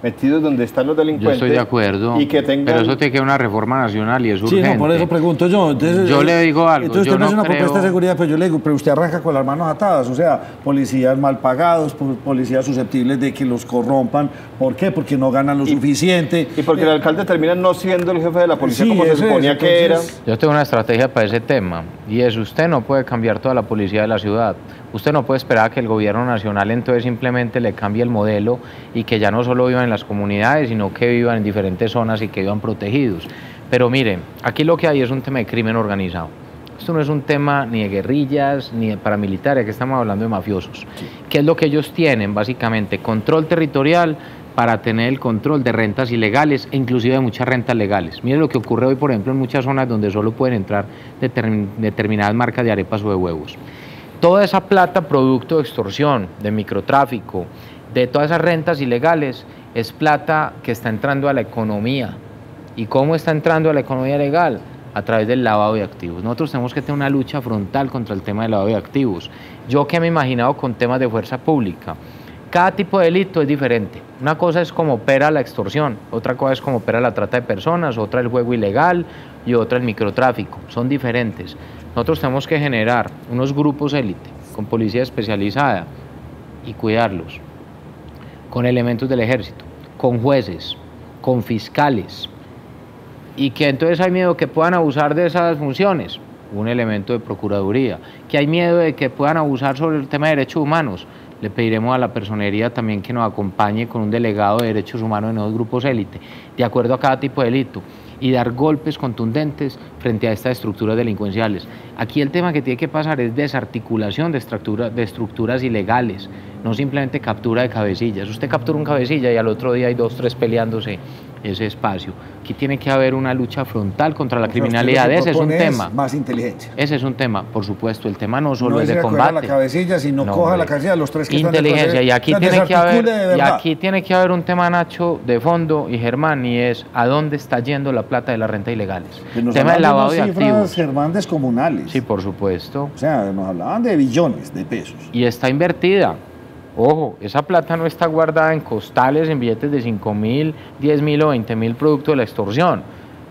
metidos donde están los Yo delincuentes. estoy de acuerdo, Y que tengan... pero eso tiene que ser una reforma nacional y es Sí, urgente. no, por eso pregunto yo. Entonces, Yo le digo algo, Entonces yo usted me hace no una propuesta de creo- seguridad, pero yo le digo, pero usted arranca con las manos atadas, o sea, policías mal pagados, policías susceptibles de que los corrompan. ¿Por qué? Porque no ganan lo suficiente. Y porque el alcalde termina no siendo el jefe de la policía Sí, como se eso es, suponía que era. entonces- Yo tengo una estrategia para ese tema y es: usted no puede cambiar toda la policía de la ciudad. Usted no puede esperar a que el gobierno nacional entonces simplemente le cambie el modelo y que ya no solo vivan en las comunidades, sino que vivan en diferentes zonas y que vivan protegidos. Pero miren, aquí lo que hay es un tema de crimen organizado. Esto no es un tema ni de guerrillas ni de paramilitares, aquí estamos hablando de mafiosos. ¿Qué es lo que ellos tienen? Básicamente control territorial para tener el control de rentas ilegales e inclusive de muchas rentas legales. Miren lo que ocurre hoy, por ejemplo, en muchas zonas donde solo pueden entrar determinadas marcas de arepas o de huevos. Toda esa plata producto de extorsión, de microtráfico, de todas esas rentas ilegales, es plata que está entrando a la economía. ¿Y cómo está entrando a la economía legal? A través del lavado de activos. Nosotros tenemos que tener una lucha frontal contra el tema del lavado de activos. Yo que me he imaginado con temas de fuerza pública. Cada tipo de delito es diferente. Una cosa es cómo opera la extorsión, otra cosa es cómo opera la trata de personas, otra el juego ilegal y otra el microtráfico. Son diferentes. Nosotros tenemos que generar unos grupos élite con policía especializada y cuidarlos, con elementos del ejército, con jueces, con fiscales, y que entonces hay miedo que puedan abusar de esas funciones, un elemento de procuraduría, que hay miedo de que puedan abusar sobre el tema de derechos humanos, le pediremos a la personería también que nos acompañe con un delegado de derechos humanos en los grupos élite, de acuerdo a cada tipo de delito, y dar golpes contundentes frente a estas estructuras delincuenciales. Aquí el tema que tiene que pasar es desarticulación de estructuras ilegales, no simplemente captura de cabecillas. Usted captura un cabecilla y al otro día hay 2, 3 peleándose ese espacio. Aquí tiene que haber una lucha frontal contra la criminalidad. Ese es un tema. Más inteligencia. Ese es un tema, por supuesto. El tema no solo No es de que coja combate. la cabecilla, sino No, coja la hombre. cabecilla de los 3 que Inteligencia. están Y aquí, o sea, tiene que haber, desarticule de y verdad. aquí tiene que haber un tema, Nacho, de fondo y Germán, y es a dónde está yendo la plata de las rentas ilegales. Que nos Tema del hablan lavado de de unas cifras, activos. Germán, descomunales. Sí, por supuesto. O sea, nos hablaban de billones de pesos. Y está invertida. Ojo, esa plata no está guardada en costales, en billetes de 5.000, 10.000 o 20.000 producto de la extorsión.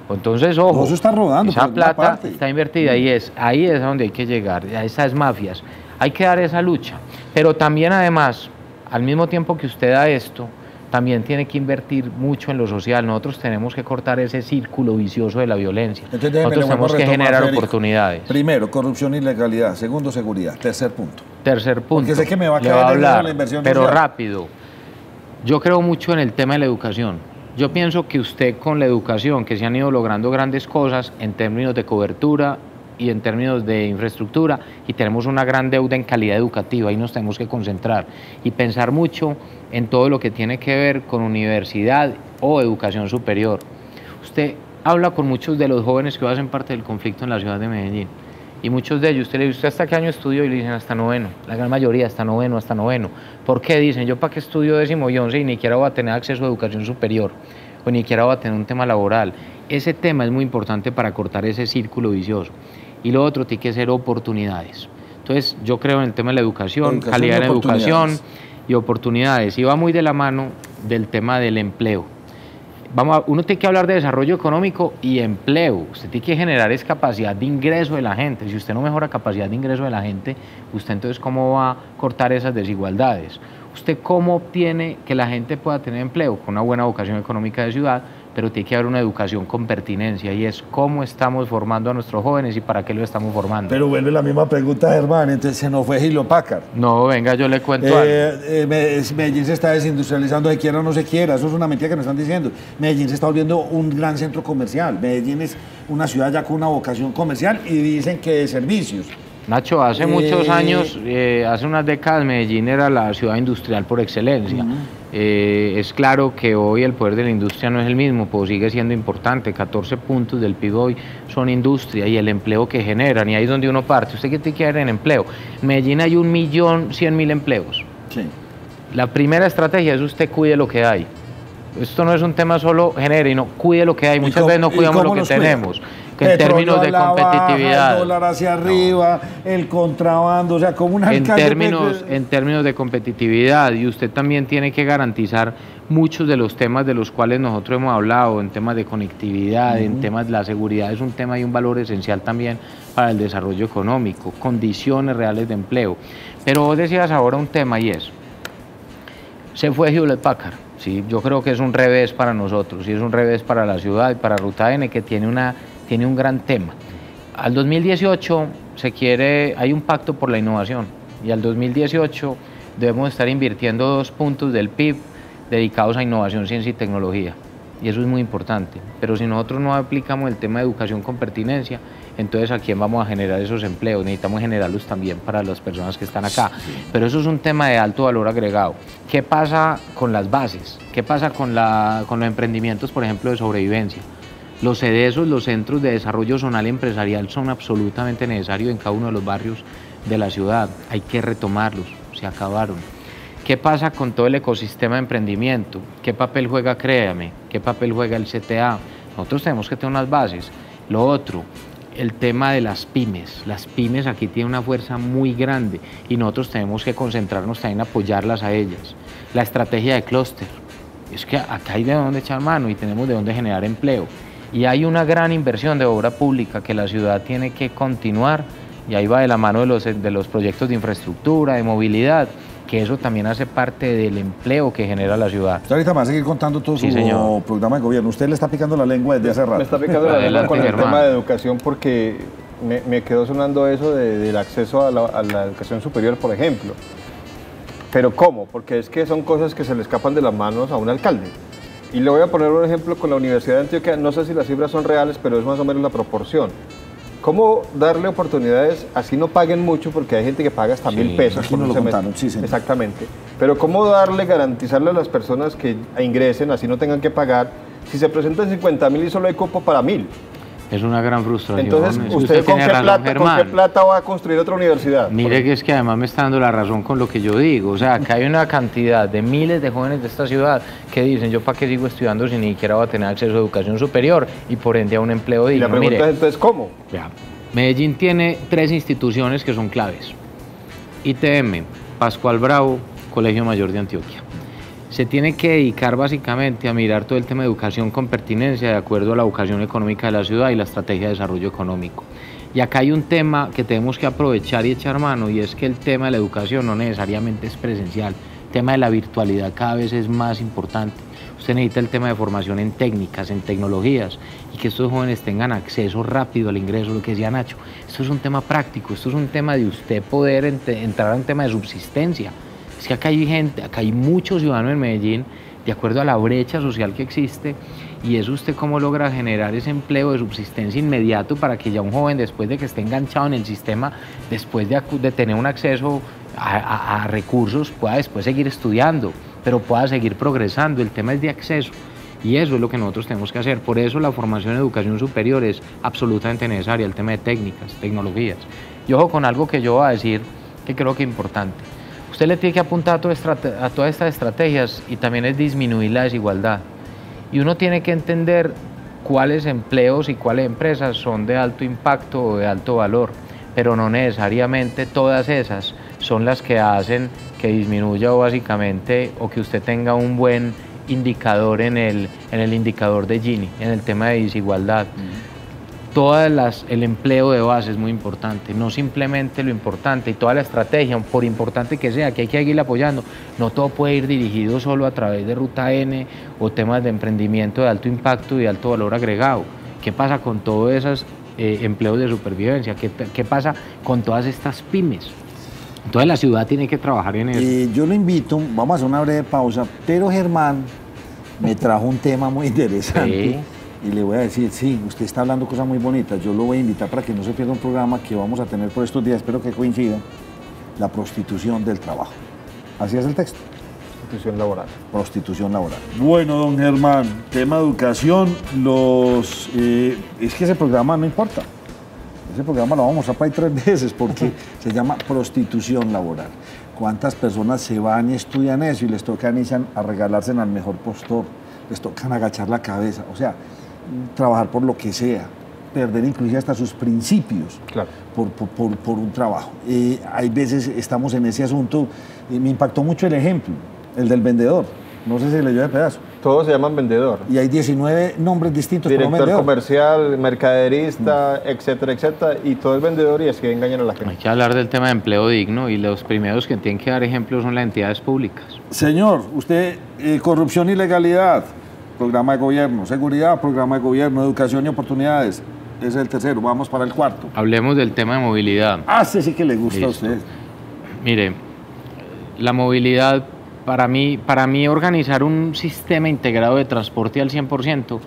Entonces, ojo, todo eso está rodando, esa por alguna plata parte. está invertida y ahí es a donde hay que llegar, a esas mafias. Hay que dar esa lucha, pero también además, al mismo tiempo que usted da esto, también tiene que invertir mucho en lo social. Nosotros tenemos que cortar ese círculo vicioso de la violencia. Entonces, Nosotros tenemos que generar oportunidades. Primero, corrupción y ilegalidad. Segundo, seguridad. Tercer punto. Tercer punto. Porque sé que me va a le caer voy en hablar, la inversión pero social. rápido. Yo creo mucho en el tema de la educación. Yo pienso que usted con la educación, que se han ido logrando grandes cosas en términos de cobertura y en términos de infraestructura, y tenemos una gran deuda en calidad educativa, ahí nos tenemos que concentrar y pensar mucho en todo lo que tiene que ver con universidad o educación superior. Usted habla con muchos de los jóvenes que hacen parte del conflicto en la ciudad de Medellín, y muchos de ellos, usted le dice, ¿usted hasta qué año estudió? Y le dicen, hasta noveno, la gran mayoría, hasta noveno. ¿Por qué? Dicen, yo para qué estudio 10º y 11 y ni siquiera voy a tener acceso a educación superior, o ni siquiera voy a tener un tema laboral. Ese tema es muy importante para cortar ese círculo vicioso. Y lo otro tiene que ser oportunidades. Entonces, yo creo en el tema de la educación calidad en educación y oportunidades. Y va muy de la mano del tema del empleo. Uno tiene que hablar de desarrollo económico y empleo. Usted tiene que generar esa capacidad de ingreso de la gente. Si usted no mejora capacidad de ingreso de la gente, usted entonces ¿cómo va a cortar esas desigualdades? ¿Usted cómo obtiene que la gente pueda tener empleo? Con una buena vocación económica de ciudad, pero tiene que haber una educación con pertinencia, y es cómo estamos formando a nuestros jóvenes y para qué lo estamos formando. Pero vuelve la misma pregunta, Germán, entonces se nos fue Hewlett Packard. No, venga, yo le cuento algo. Medellín se está desindustrializando, se quiera o no se quiera, eso es una mentira que nos están diciendo. Medellín se está volviendo un gran centro comercial, Medellín es una ciudad ya con una vocación comercial y dicen que de servicios. Nacho, hace muchos años, hace unas décadas, Medellín era la ciudad industrial por excelencia. Es claro que hoy el poder de la industria no es el mismo, pues sigue siendo importante. 14 puntos del PIB hoy son industria y el empleo que generan, y ahí es donde uno parte. ¿Usted qué tiene que ver en empleo? En Medellín hay 1.100.000 empleos. Sí. La primera estrategia es usted cuide lo que hay. Esto no es un tema solo genere, no, cuide lo que hay. Muchas veces no cuidamos lo que tenemos. En términos de competitividad. El dólar hacia arriba, el contrabando, o sea, como una en términos de competitividad, y usted también tiene que garantizar muchos de los temas de los cuales nosotros hemos hablado, en temas de conectividad, en temas de la seguridad, es un tema y un valor esencial también para el desarrollo económico, condiciones reales de empleo. Pero vos decías ahora un tema, y es, se fue Hewlett Packard. Sí, yo creo que es un revés para nosotros, y es un revés para la ciudad y para Ruta N, que tiene un gran tema. Al 2018 hay un pacto por la innovación, y al 2018 debemos estar invirtiendo 2 puntos del PIB dedicados a innovación, ciencia y tecnología, y eso es muy importante. Pero si nosotros no aplicamos el tema de educación con pertinencia, entonces ¿a quién vamos a generar esos empleos? Necesitamos generarlos también para las personas que están acá. Pero eso es un tema de alto valor agregado. ¿Qué pasa con las bases? ¿Qué pasa con los emprendimientos, por ejemplo, de sobrevivencia? Los CDESOS, los Centros de Desarrollo Zonal y Empresarial, son absolutamente necesarios en cada uno de los barrios de la ciudad. Hay que retomarlos, se acabaron. ¿Qué pasa con todo el ecosistema de emprendimiento? ¿Qué papel juega Créame? ¿Qué papel juega el CTA? Nosotros tenemos que tener unas bases. Lo otro, el tema de las pymes. Las pymes aquí tienen una fuerza muy grande y nosotros tenemos que concentrarnos también en apoyarlas a ellas. La estrategia de clúster. Es que acá hay de dónde echar mano y tenemos de dónde generar empleo. Y hay una gran inversión de obra pública que la ciudad tiene que continuar, y ahí va de la mano de los proyectos de infraestructura, de movilidad, que eso también hace parte del empleo que genera la ciudad. Usted ahorita me va a seguir contando todo su programa de gobierno. Usted le está picando la lengua desde hace rato. Me está picando la lengua con el tema de educación, porque me quedó sonando eso del acceso a la educación superior, por ejemplo. ¿Pero cómo? Porque es que son cosas que se le escapan de las manos a un alcalde. Y le voy a poner un ejemplo con la Universidad de Antioquia. No sé si las cifras son reales, pero es más o menos la proporción. ¿Cómo darle oportunidades, así no paguen mucho, porque hay gente que paga hasta 1.000 pesos por un semestre? Exactamente. Pero ¿cómo garantizarle a las personas que ingresen, así no tengan que pagar, si se presentan 50.000 y solo hay cupo para 1.000? Es una gran frustración. Entonces, ¿usted con qué plata va a construir otra universidad? Mire que es que además me está dando la razón con lo que yo digo. O sea, acá hay una cantidad de miles de jóvenes de esta ciudad que dicen, yo para qué sigo estudiando si ni siquiera voy a tener acceso a educación superior y por ende a un empleo digno. Y la pregunta es entonces, ¿cómo? Ya. Medellín tiene 3 instituciones que son claves. ITM, Pascual Bravo, Colegio Mayor de Antioquia. se tiene que dedicar básicamente a mirar todo el tema de educación con pertinencia de acuerdo a la vocación económica de la ciudad y la estrategia de desarrollo económico. Y acá hay un tema que tenemos que aprovechar y echar mano, y es que el tema de la educación no necesariamente es presencial. El tema de la virtualidad cada vez es más importante. Usted necesita el tema de formación en técnicas, en tecnologías, y que estos jóvenes tengan acceso rápido al ingreso, lo que decía Nacho. Esto es un tema práctico, esto es un tema de usted poder entrar a un tema de subsistencia. Es que acá hay gente, acá hay muchos ciudadanos en Medellín, de acuerdo a la brecha social que existe, y es usted cómo logra generar ese empleo de subsistencia inmediato para que ya un joven, después de que esté enganchado en el sistema, después de tener un acceso a recursos, pueda después seguir estudiando, pero pueda seguir progresando. El tema es de acceso, y eso es lo que nosotros tenemos que hacer. Por eso la formación en educación superior es absolutamente necesaria, el tema de técnicas, tecnologías. Y ojo con algo que yo voy a decir que creo que es importante. Usted le tiene que apuntar a todas estas estrategias, y también es disminuir la desigualdad. Y uno tiene que entender cuáles empleos y cuáles empresas son de alto impacto o de alto valor, pero no necesariamente todas esas son las que hacen que disminuya básicamente, o que usted tenga un buen indicador en el indicador de Gini, en el tema de desigualdad. El empleo de base es muy importante, no simplemente lo importante, y toda la estrategia, por importante que sea, que hay que seguir apoyando, no todo puede ir dirigido solo a través de Ruta N o temas de emprendimiento de alto impacto y de alto valor agregado. ¿Qué pasa con todos esos empleos de supervivencia? ¿Qué pasa con todas estas pymes? Entonces la ciudad tiene que trabajar en eso. Yo lo invito, vamos a hacer una breve pausa, pero Germán me trajo un tema muy interesante. Sí. Y le voy a decir, sí, usted está hablando cosas muy bonitas, yo lo voy a invitar para que no se pierda un programa que vamos a tener por estos días, espero que coincida, la prostitución del trabajo. Así es el texto. Prostitución laboral. Prostitución laboral. Bueno, don Germán, tema educación, es que ese programa no importa. Ese programa lo vamos a para ahí 3 veces porque se llama prostitución laboral. ¿Cuántas personas se van y estudian eso y les tocan a regalarse al mejor postor? Les tocan agachar la cabeza, o sea, trabajar por lo que sea, perder inclusive hasta sus principios, claro, por un trabajo. Hay veces estamos en ese asunto, me impactó mucho el ejemplo, el del vendedor, no sé si le dio de pedazo. Todos se llaman vendedor. Y hay 19 nombres distintos. Director comercial, mercaderista, etcétera, etcétera, y todo es vendedor, y así engañan a la gente. Hay que hablar del tema de empleo digno, y los primeros que tienen que dar ejemplos son las entidades públicas. Señor, usted, corrupción y legalidad, programa de gobierno, seguridad, programa de gobierno, educación y oportunidades, ese es el tercero, vamos para el cuarto. Hablemos del tema de movilidad. Ese sí que le gusta. Listo. A usted. Mire, la movilidad, para mí organizar un sistema integrado de transporte al 100%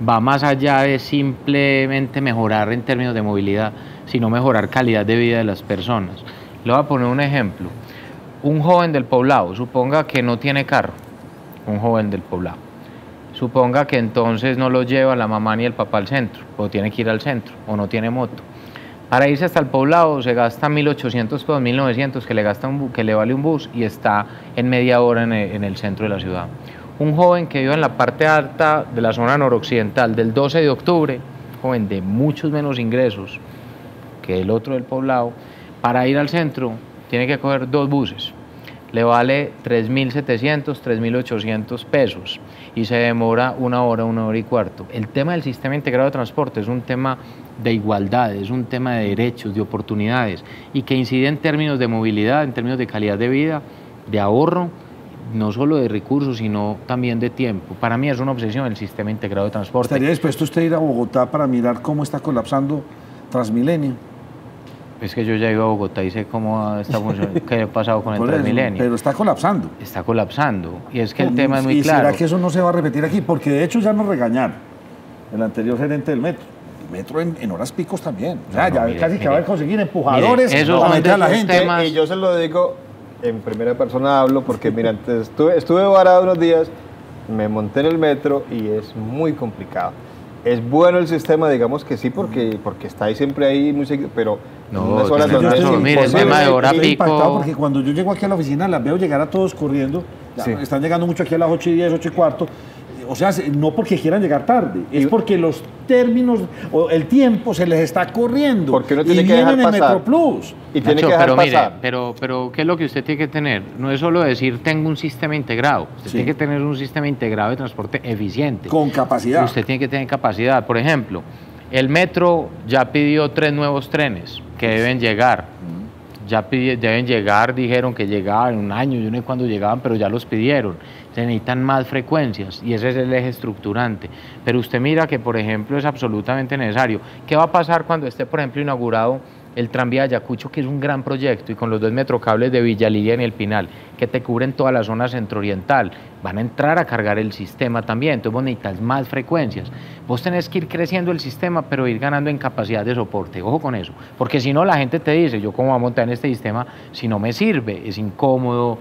va más allá de simplemente mejorar en términos de movilidad, sino mejorar calidad de vida de las personas. Le voy a poner un ejemplo. Un joven del poblado, suponga que no tiene carro, un joven del poblado. Suponga que entonces no lo lleva la mamá ni el papá al centro, o tiene que ir al centro, o no tiene moto. Para irse hasta el poblado se gasta 1.800 pesos, 1.900 que le vale un bus, y está en media hora en el centro de la ciudad. Un joven que vive en la parte alta de la zona noroccidental del 12 de octubre, joven de muchos menos ingresos que el otro del poblado, para ir al centro tiene que coger 2 buses. Le vale 3.700, 3.800 pesos y se demora 1 hora, 1 hora y cuarto. El tema del sistema integrado de transporte es un tema de igualdad, es un tema de derechos, de oportunidades, y que incide en términos de movilidad, en términos de calidad de vida, de ahorro, no solo de recursos, sino también de tiempo. Para mí es una obsesión el sistema integrado de transporte. ¿Estaría dispuesto usted a ir a Bogotá para mirar cómo está colapsando Transmilenio? Es que yo ya he ido a Bogotá y sé cómo está funcionando, qué ha pasado con el Transmilenio. Pero está colapsando. Está colapsando, y es que el tema es muy claro. ¿Y será que eso no se va a repetir aquí? Porque de hecho ya nos regañaron el anterior gerente del metro. El metro en horas picos también. O sea, ya casi que va a conseguir empujadores para meter a la gente. Y yo se lo digo, en primera persona hablo, porque mira, antes estuve varado unos días, me monté en el metro y es muy complicado. Es bueno el sistema, digamos que sí, porque está ahí siempre ahí, muy seguido, pero no, unas horas donde es mire, el tema de hora pico. Porque cuando yo llego aquí a la oficina las veo llegar a todos corriendo, sí. Están llegando mucho aquí a las 8:10, 8:15, o sea, no porque quieran llegar tarde, es porque los términos o el tiempo se les está corriendo. Porque uno tiene y que dejar vienen en pasar. Metroplus. Y tiene Nacho, que dejar pero pasar. mire, pero ¿qué es lo que usted tiene que tener? No es solo decir tengo un sistema integrado, usted Sí. tiene que tener un sistema integrado de transporte eficiente. Con capacidad. Usted tiene que tener capacidad. Por ejemplo, el metro ya pidió 3 nuevos trenes que deben llegar. Deben llegar, dijeron que llegaban en un año, yo no sé cuándo llegaban, pero ya los pidieron. Se necesitan más frecuencias y ese es el eje estructurante. Pero usted mira que, por ejemplo, es absolutamente necesario. ¿Qué va a pasar cuando esté, por ejemplo, inaugurado el tranvía de Ayacucho, que es un gran proyecto, y con los 2 metrocables de Villa Lilia en el Pinal, que te cubren toda la zona centrooriental? Van a entrar a cargar el sistema también, entonces vos necesitas más frecuencias. Vos tenés que ir creciendo el sistema, pero ir ganando en capacidad de soporte. Ojo con eso, porque si no la gente te dice, yo cómo voy a montar en este sistema si no me sirve, es incómodo,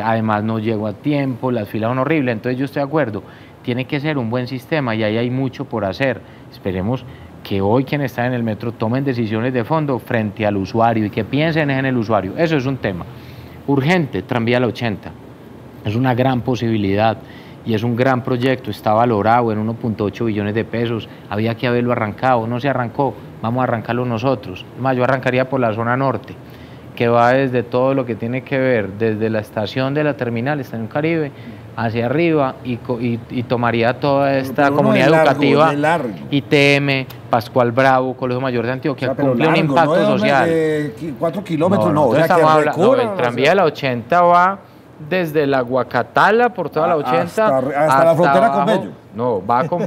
además no llego a tiempo, las filas son horribles. Entonces yo estoy de acuerdo, tiene que ser un buen sistema y ahí hay mucho por hacer. Esperemos que hoy quienes están en el metro tomen decisiones de fondo frente al usuario y que piensen en el usuario. Eso es un tema urgente. Tranvía la 80 es una gran posibilidad y es un gran proyecto, está valorado en 1.8 billones de pesos, había que haberlo arrancado, no se arrancó, vamos a arrancarlo nosotros. Más, yo arrancaría por la zona norte, que va desde todo lo que tiene que ver, desde la estación de la terminal, Estación Caribe, hacia arriba y tomaría toda esta Pero comunidad de largo, educativa, de largo. ITM, Pascual Bravo, Colegio Mayor de Antioquia, O sea, pero cumple un largo, impacto no de social. 4 kilómetros, no. O entonces sea, que estamos hablando, recorra el tranvía de la 80 va desde la Guacatala por toda la 80 hasta la frontera con abajo. Bello.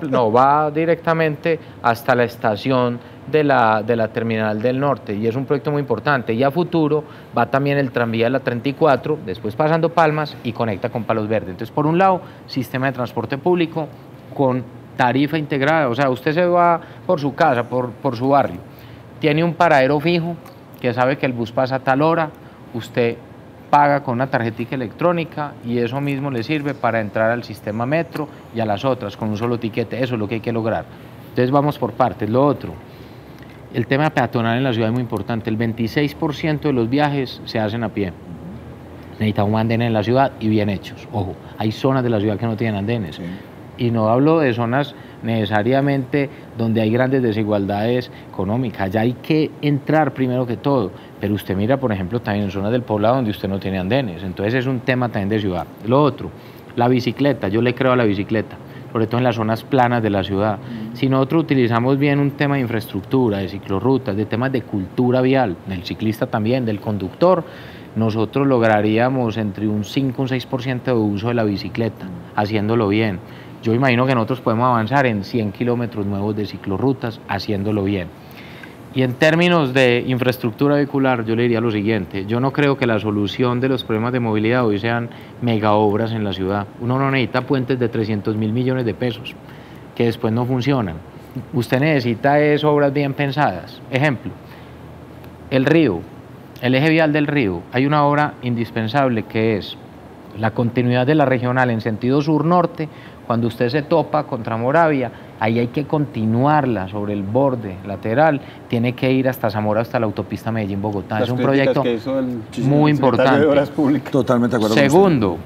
No, va directamente hasta la estación de la terminal del norte y es un proyecto muy importante. Y a futuro va también el tranvía de la 34, después pasando Palmas y conecta con Palos Verdes. Entonces, por un lado, sistema de transporte público con tarifa integrada, o sea, usted se va por su casa, por su barrio, tiene un paradero fijo que sabe que el bus pasa a tal hora, usted paga con una tarjetita electrónica y eso mismo le sirve para entrar al sistema metro y a las otras con un solo tiquete. Eso es lo que hay que lograr. Entonces vamos por partes. Lo otro, el tema peatonal en la ciudad es muy importante. El 26% de los viajes se hacen a pie. Necesitamos andenes en la ciudad y bien hechos. Ojo, hay zonas de la ciudad que no tienen andenes. Sí. Y no hablo de zonas necesariamente donde hay grandes desigualdades económicas. Ya hay que entrar primero que todo. Pero usted mira, por ejemplo, también en zonas del poblado donde usted no tiene andenes. Entonces es un tema también de ciudad. Lo otro, la bicicleta. Yo le creo a la bicicleta, sobre todo en las zonas planas de la ciudad. Si nosotros utilizamos bien un tema de infraestructura, de ciclorrutas, de temas de cultura vial, del ciclista también, del conductor, nosotros lograríamos entre un 5 y un 6% de uso de la bicicleta, haciéndolo bien. Yo imagino que nosotros podemos avanzar en 100 kilómetros nuevos de ciclorrutas, haciéndolo bien. Y en términos de infraestructura vehicular, yo le diría lo siguiente: yo no creo que la solución de los problemas de movilidad hoy sean mega obras en la ciudad. Uno no necesita puentes de 300.000 millones de pesos que después no funcionan. Usted necesita obras bien pensadas. Ejemplo, el río, el eje vial del río. Hay una obra indispensable que es la continuidad de la regional en sentido sur-norte. Cuando usted se topa contra Moravia, ahí hay que continuarla sobre el borde lateral, tiene que ir hasta Zamora, hasta la autopista Medellín-Bogotá. Es un proyecto muy importante. Totalmente de acuerdo. Segundo,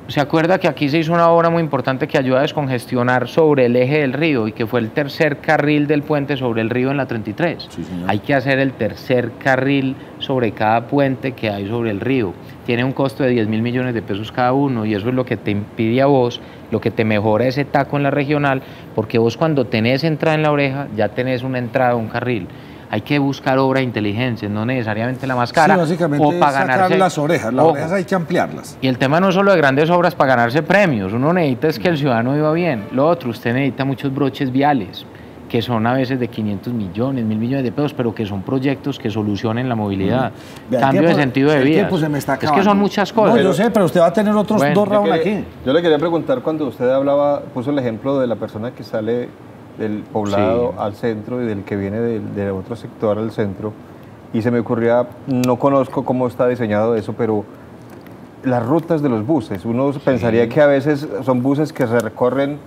¿se acuerda que aquí se hizo una obra muy importante que ayuda a descongestionar sobre el eje del río y que fue el tercer carril del puente sobre el río en la 33? Sí, señor. Hay que hacer el tercer carril sobre cada puente que hay sobre el río. Tiene un costo de 10.000 millones de pesos cada uno y eso es lo que te impide a vos, lo que te mejora ese taco en la regional, porque vos cuando tenés entrada en la oreja ya tenés una entrada, un carril. Hay que buscar obra de inteligencia, no necesariamente la más cara, Sí, básicamente o para sacar ganarse las orejas. Las Ojo. orejas hay que ampliarlas. Y el tema no es solo de grandes obras para ganarse premios, uno necesita es que el ciudadano viva bien. Lo otro, usted necesita muchos broches viales, que son a veces de 500 millones, 1.000 millones de pesos, pero que son proyectos que solucionen la movilidad. Vea, Cambio de tiempo- sentido de el vida. tiempo se me está Es que acabando. son muchas cosas. No, yo sé, pero usted va a tener otros Bueno, 2 rounds aquí. Yo le quería preguntar, cuando usted hablaba, puso el ejemplo de la persona que sale del poblado Sí. al centro y del que viene de otro sector al centro, y se me ocurría, no conozco cómo está diseñado eso, pero las rutas de los buses, uno pensaría que a veces son buses que se recorren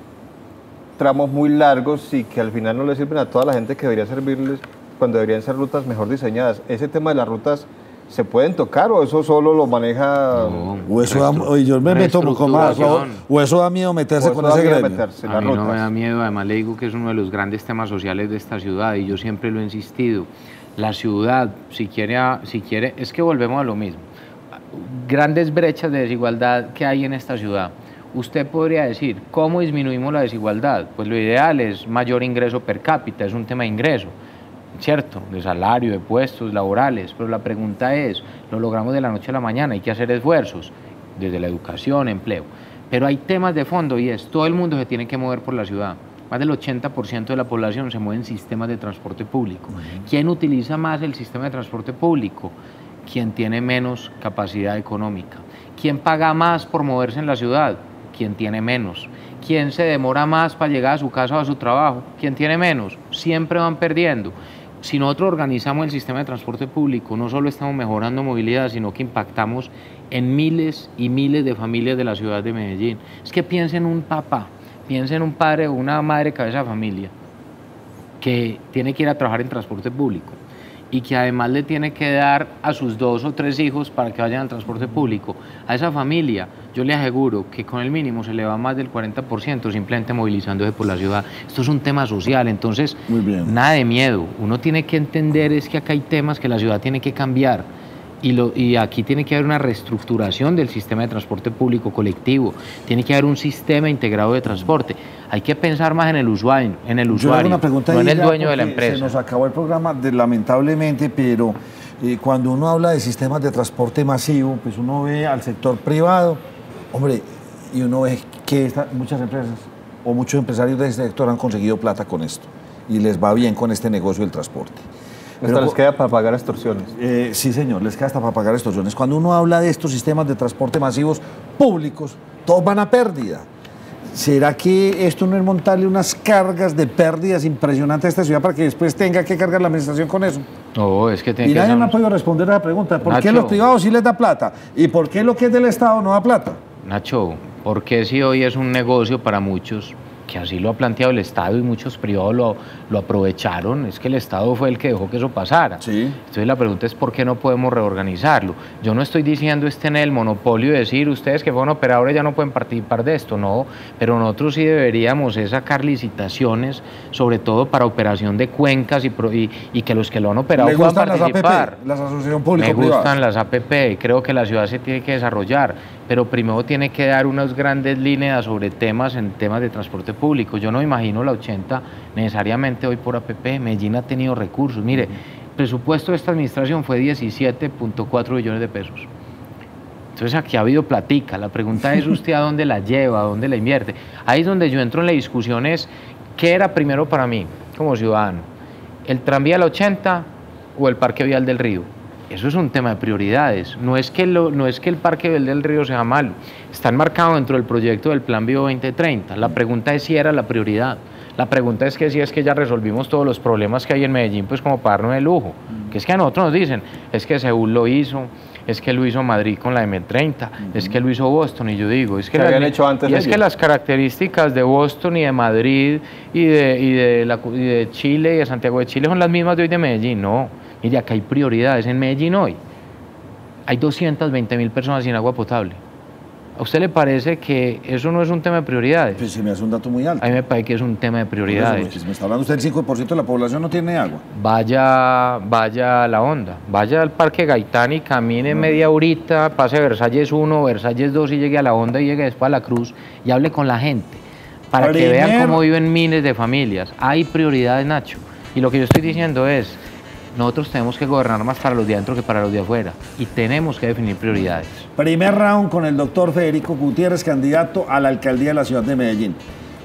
tramos muy largos y que al final no le sirven a toda la gente que debería servirles, cuando deberían ser rutas mejor diseñadas. Ese tema de las rutas ¿Se pueden tocar o eso solo lo maneja? No, O eso oye, yo me meto con más, o eso da miedo meterse con ese gremio. A mí no me da miedo, además le digo que es uno de los grandes temas sociales de esta ciudad y yo siempre lo he insistido. La ciudad, si quiere, es que volvemos a lo mismo. Grandes brechas de desigualdad que hay en esta ciudad. Usted podría decir, ¿cómo disminuimos la desigualdad? Pues lo ideal es mayor ingreso per cápita, es un tema de ingreso, ¿cierto? De salario, de puestos laborales, pero la pregunta es, ¿lo logramos de la noche a la mañana? Hay que hacer esfuerzos, desde la educación, empleo. Pero hay temas de fondo y es, todo el mundo se tiene que mover por la ciudad. Más del 80% de la población se mueve en sistemas de transporte público. ¿Quién utiliza más el sistema de transporte público? Quien tiene menos capacidad económica. ¿Quién paga más por moverse en la ciudad? Quien tiene menos. ¿Quién se demora más para llegar a su casa o a su trabajo? Quien tiene menos. Siempre van perdiendo. Si nosotros organizamos el sistema de transporte público, no solo estamos mejorando movilidad, sino que impactamos en miles y miles de familias de la ciudad de Medellín. Es que piensen en un papá, piensen en un padre o una madre cabeza de familia que tiene que ir a trabajar en transporte público y que además le tiene que dar a sus 2 o 3 hijos para que vayan al transporte público. A esa familia yo le aseguro que con el mínimo se le va más del 40% simplemente movilizándose por la ciudad. Esto es un tema social, entonces nada de miedo. Uno tiene que entender es que acá hay temas que la ciudad tiene que cambiar y aquí tiene que haber una reestructuración del sistema de transporte público colectivo, tiene que haber un sistema integrado de transporte. Hay que pensar más en el usuario, una pregunta no en el dueño de la empresa. Se nos acabó el programa, lamentablemente, pero cuando uno habla de sistemas de transporte masivo, pues uno ve al sector privado, hombre, y uno ve que muchas empresas o muchos empresarios de este sector han conseguido plata con esto y les va bien con este negocio del transporte. Hasta les queda para pagar extorsiones. Sí, señor, les queda hasta para pagar extorsiones. Cuando uno habla de estos sistemas de transporte masivos públicos, todos van a pérdida. ¿Será que esto no es montarle unas cargas de pérdidas impresionantes a esta ciudad para que después tenga que cargar la administración con eso? No, es que tiene y nadie me ha podido responder a la pregunta. ¿Por qué los privados sí les da plata? ¿Y por qué lo que es del Estado no da plata? Nacho, ¿por qué si hoy es un negocio para muchos, que así lo ha planteado el Estado y muchos privados lo aprovecharon? Es que el Estado fue el que dejó que eso pasara. Sí. Entonces la pregunta es ¿por qué no podemos reorganizarlo? Yo no estoy diciendo en el monopolio de decir ustedes que fueron operadores ya no pueden participar de esto, no, pero nosotros sí deberíamos sacar licitaciones, sobre todo para operación de cuencas y que los que lo han operado puedan participar. Las asociaciones público-privadas. Me gustan las APP, creo que la ciudad se tiene que desarrollar, pero primero tiene que dar unas grandes líneas sobre temas de transporte público. Yo no imagino la 80 necesariamente hoy por APP. Medellín ha tenido recursos. Mire, el presupuesto de esta administración fue 17.4 billones de pesos. Entonces aquí ha habido platica. La pregunta es usted a dónde la lleva, a dónde la invierte. Ahí es donde yo entro en la discusión es, ¿qué era primero para mí como ciudadano? ¿El tranvía a la 80 o el parque vial del Río? Eso es un tema de prioridades. No es que el Parque Vial del Río sea malo. Está enmarcado dentro del proyecto del Plan Vivo 2030. La pregunta es si era la prioridad. La pregunta es que si es que ya resolvimos todos los problemas que hay en Medellín, pues como para darnos el lujo. Que es que a nosotros nos dicen, es que Seúl lo hizo, es que lo hizo Madrid con la M30, es que lo hizo Boston. Y yo digo, es que, es que las características de Boston y de Madrid y de Chile y de Santiago de Chile son las mismas de hoy de Medellín. No. Mire, acá hay prioridades. En Medellín hoy hay 220.000 personas sin agua potable. ¿A usted le parece que eso no es un tema de prioridades? Pues se me hace un dato muy alto. A mí me parece que es un tema de prioridades. Pues me está hablando usted del 5% de la población no tiene agua. Vaya a la Honda, vaya al Parque Gaitán y camine media horita, pase Versalles 1, Versalles 2 y llegue a la Honda y llegue después a la Cruz y hable con la gente para que vean cómo viven miles de familias. Hay prioridades, Nacho. Y lo que yo estoy diciendo es, nosotros tenemos que gobernar más para los de adentro que para los de afuera y tenemos que definir prioridades. Primer round con el doctor Federico Gutiérrez, candidato a la alcaldía de la ciudad de Medellín.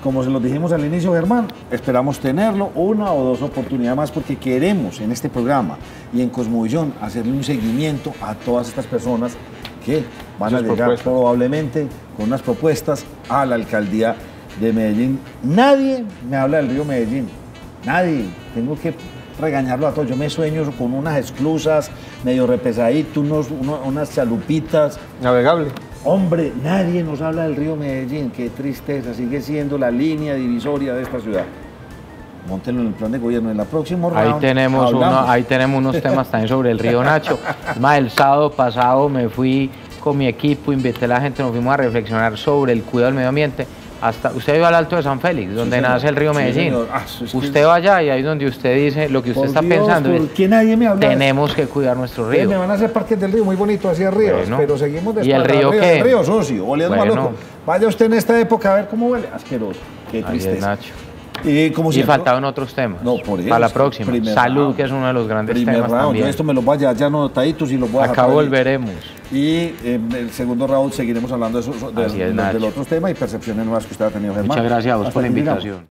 Como se lo dijimos al inicio, Germán, esperamos tenerlo 1 o 2 oportunidades más porque queremos en este programa y en Cosmovisión hacerle un seguimiento a todas estas personas que van a llegar probablemente con unas propuestas a la alcaldía de Medellín. Nadie me habla del río Medellín, nadie. Tengo que regañarlo a todos. Yo me sueño con unas esclusas medio repesaditas, unas chalupitas. Navegable. Hombre, nadie nos habla del río Medellín. Qué tristeza, sigue siendo la línea divisoria de esta ciudad. móntenlo en el plan de gobierno. En la próxima Ahí round tenemos, hablamos. ahí tenemos unos temas también sobre el río Nacho. Más el sábado pasado me fui con mi equipo, invité a la gente, nos fuimos a reflexionar sobre el cuidado del medio ambiente. Usted iba al Alto de San Félix, donde nace el río Medellín. Usted va allá y ahí es donde usted dice lo que usted está pensando. ¿Por qué nadie me habla? Tenemos que cuidar nuestro río. Me van a hacer parques del río muy bonito hacia arriba, Bueno. pero seguimos después. ¿Y el río qué? El río socio, oleando Bueno. maluco. Vaya usted en esta época a ver cómo huele. Asqueroso. Qué Ahí es, tristeza. Nacho. Como Y siempre, faltaban otros temas. No, por eso, para la es que próxima. primer Salud, round. que es uno de los grandes primer temas round. también. Yo esto me lo voy a ya anotaditos y los voy a dejar Acá por ahí. volveremos. Y en el segundo round seguiremos hablando de Así es, Nacho. del otro tema y percepciones nuevas que usted ha tenido, Germán. Muchas gracias a vos Hasta por la aquí llegamos. invitación.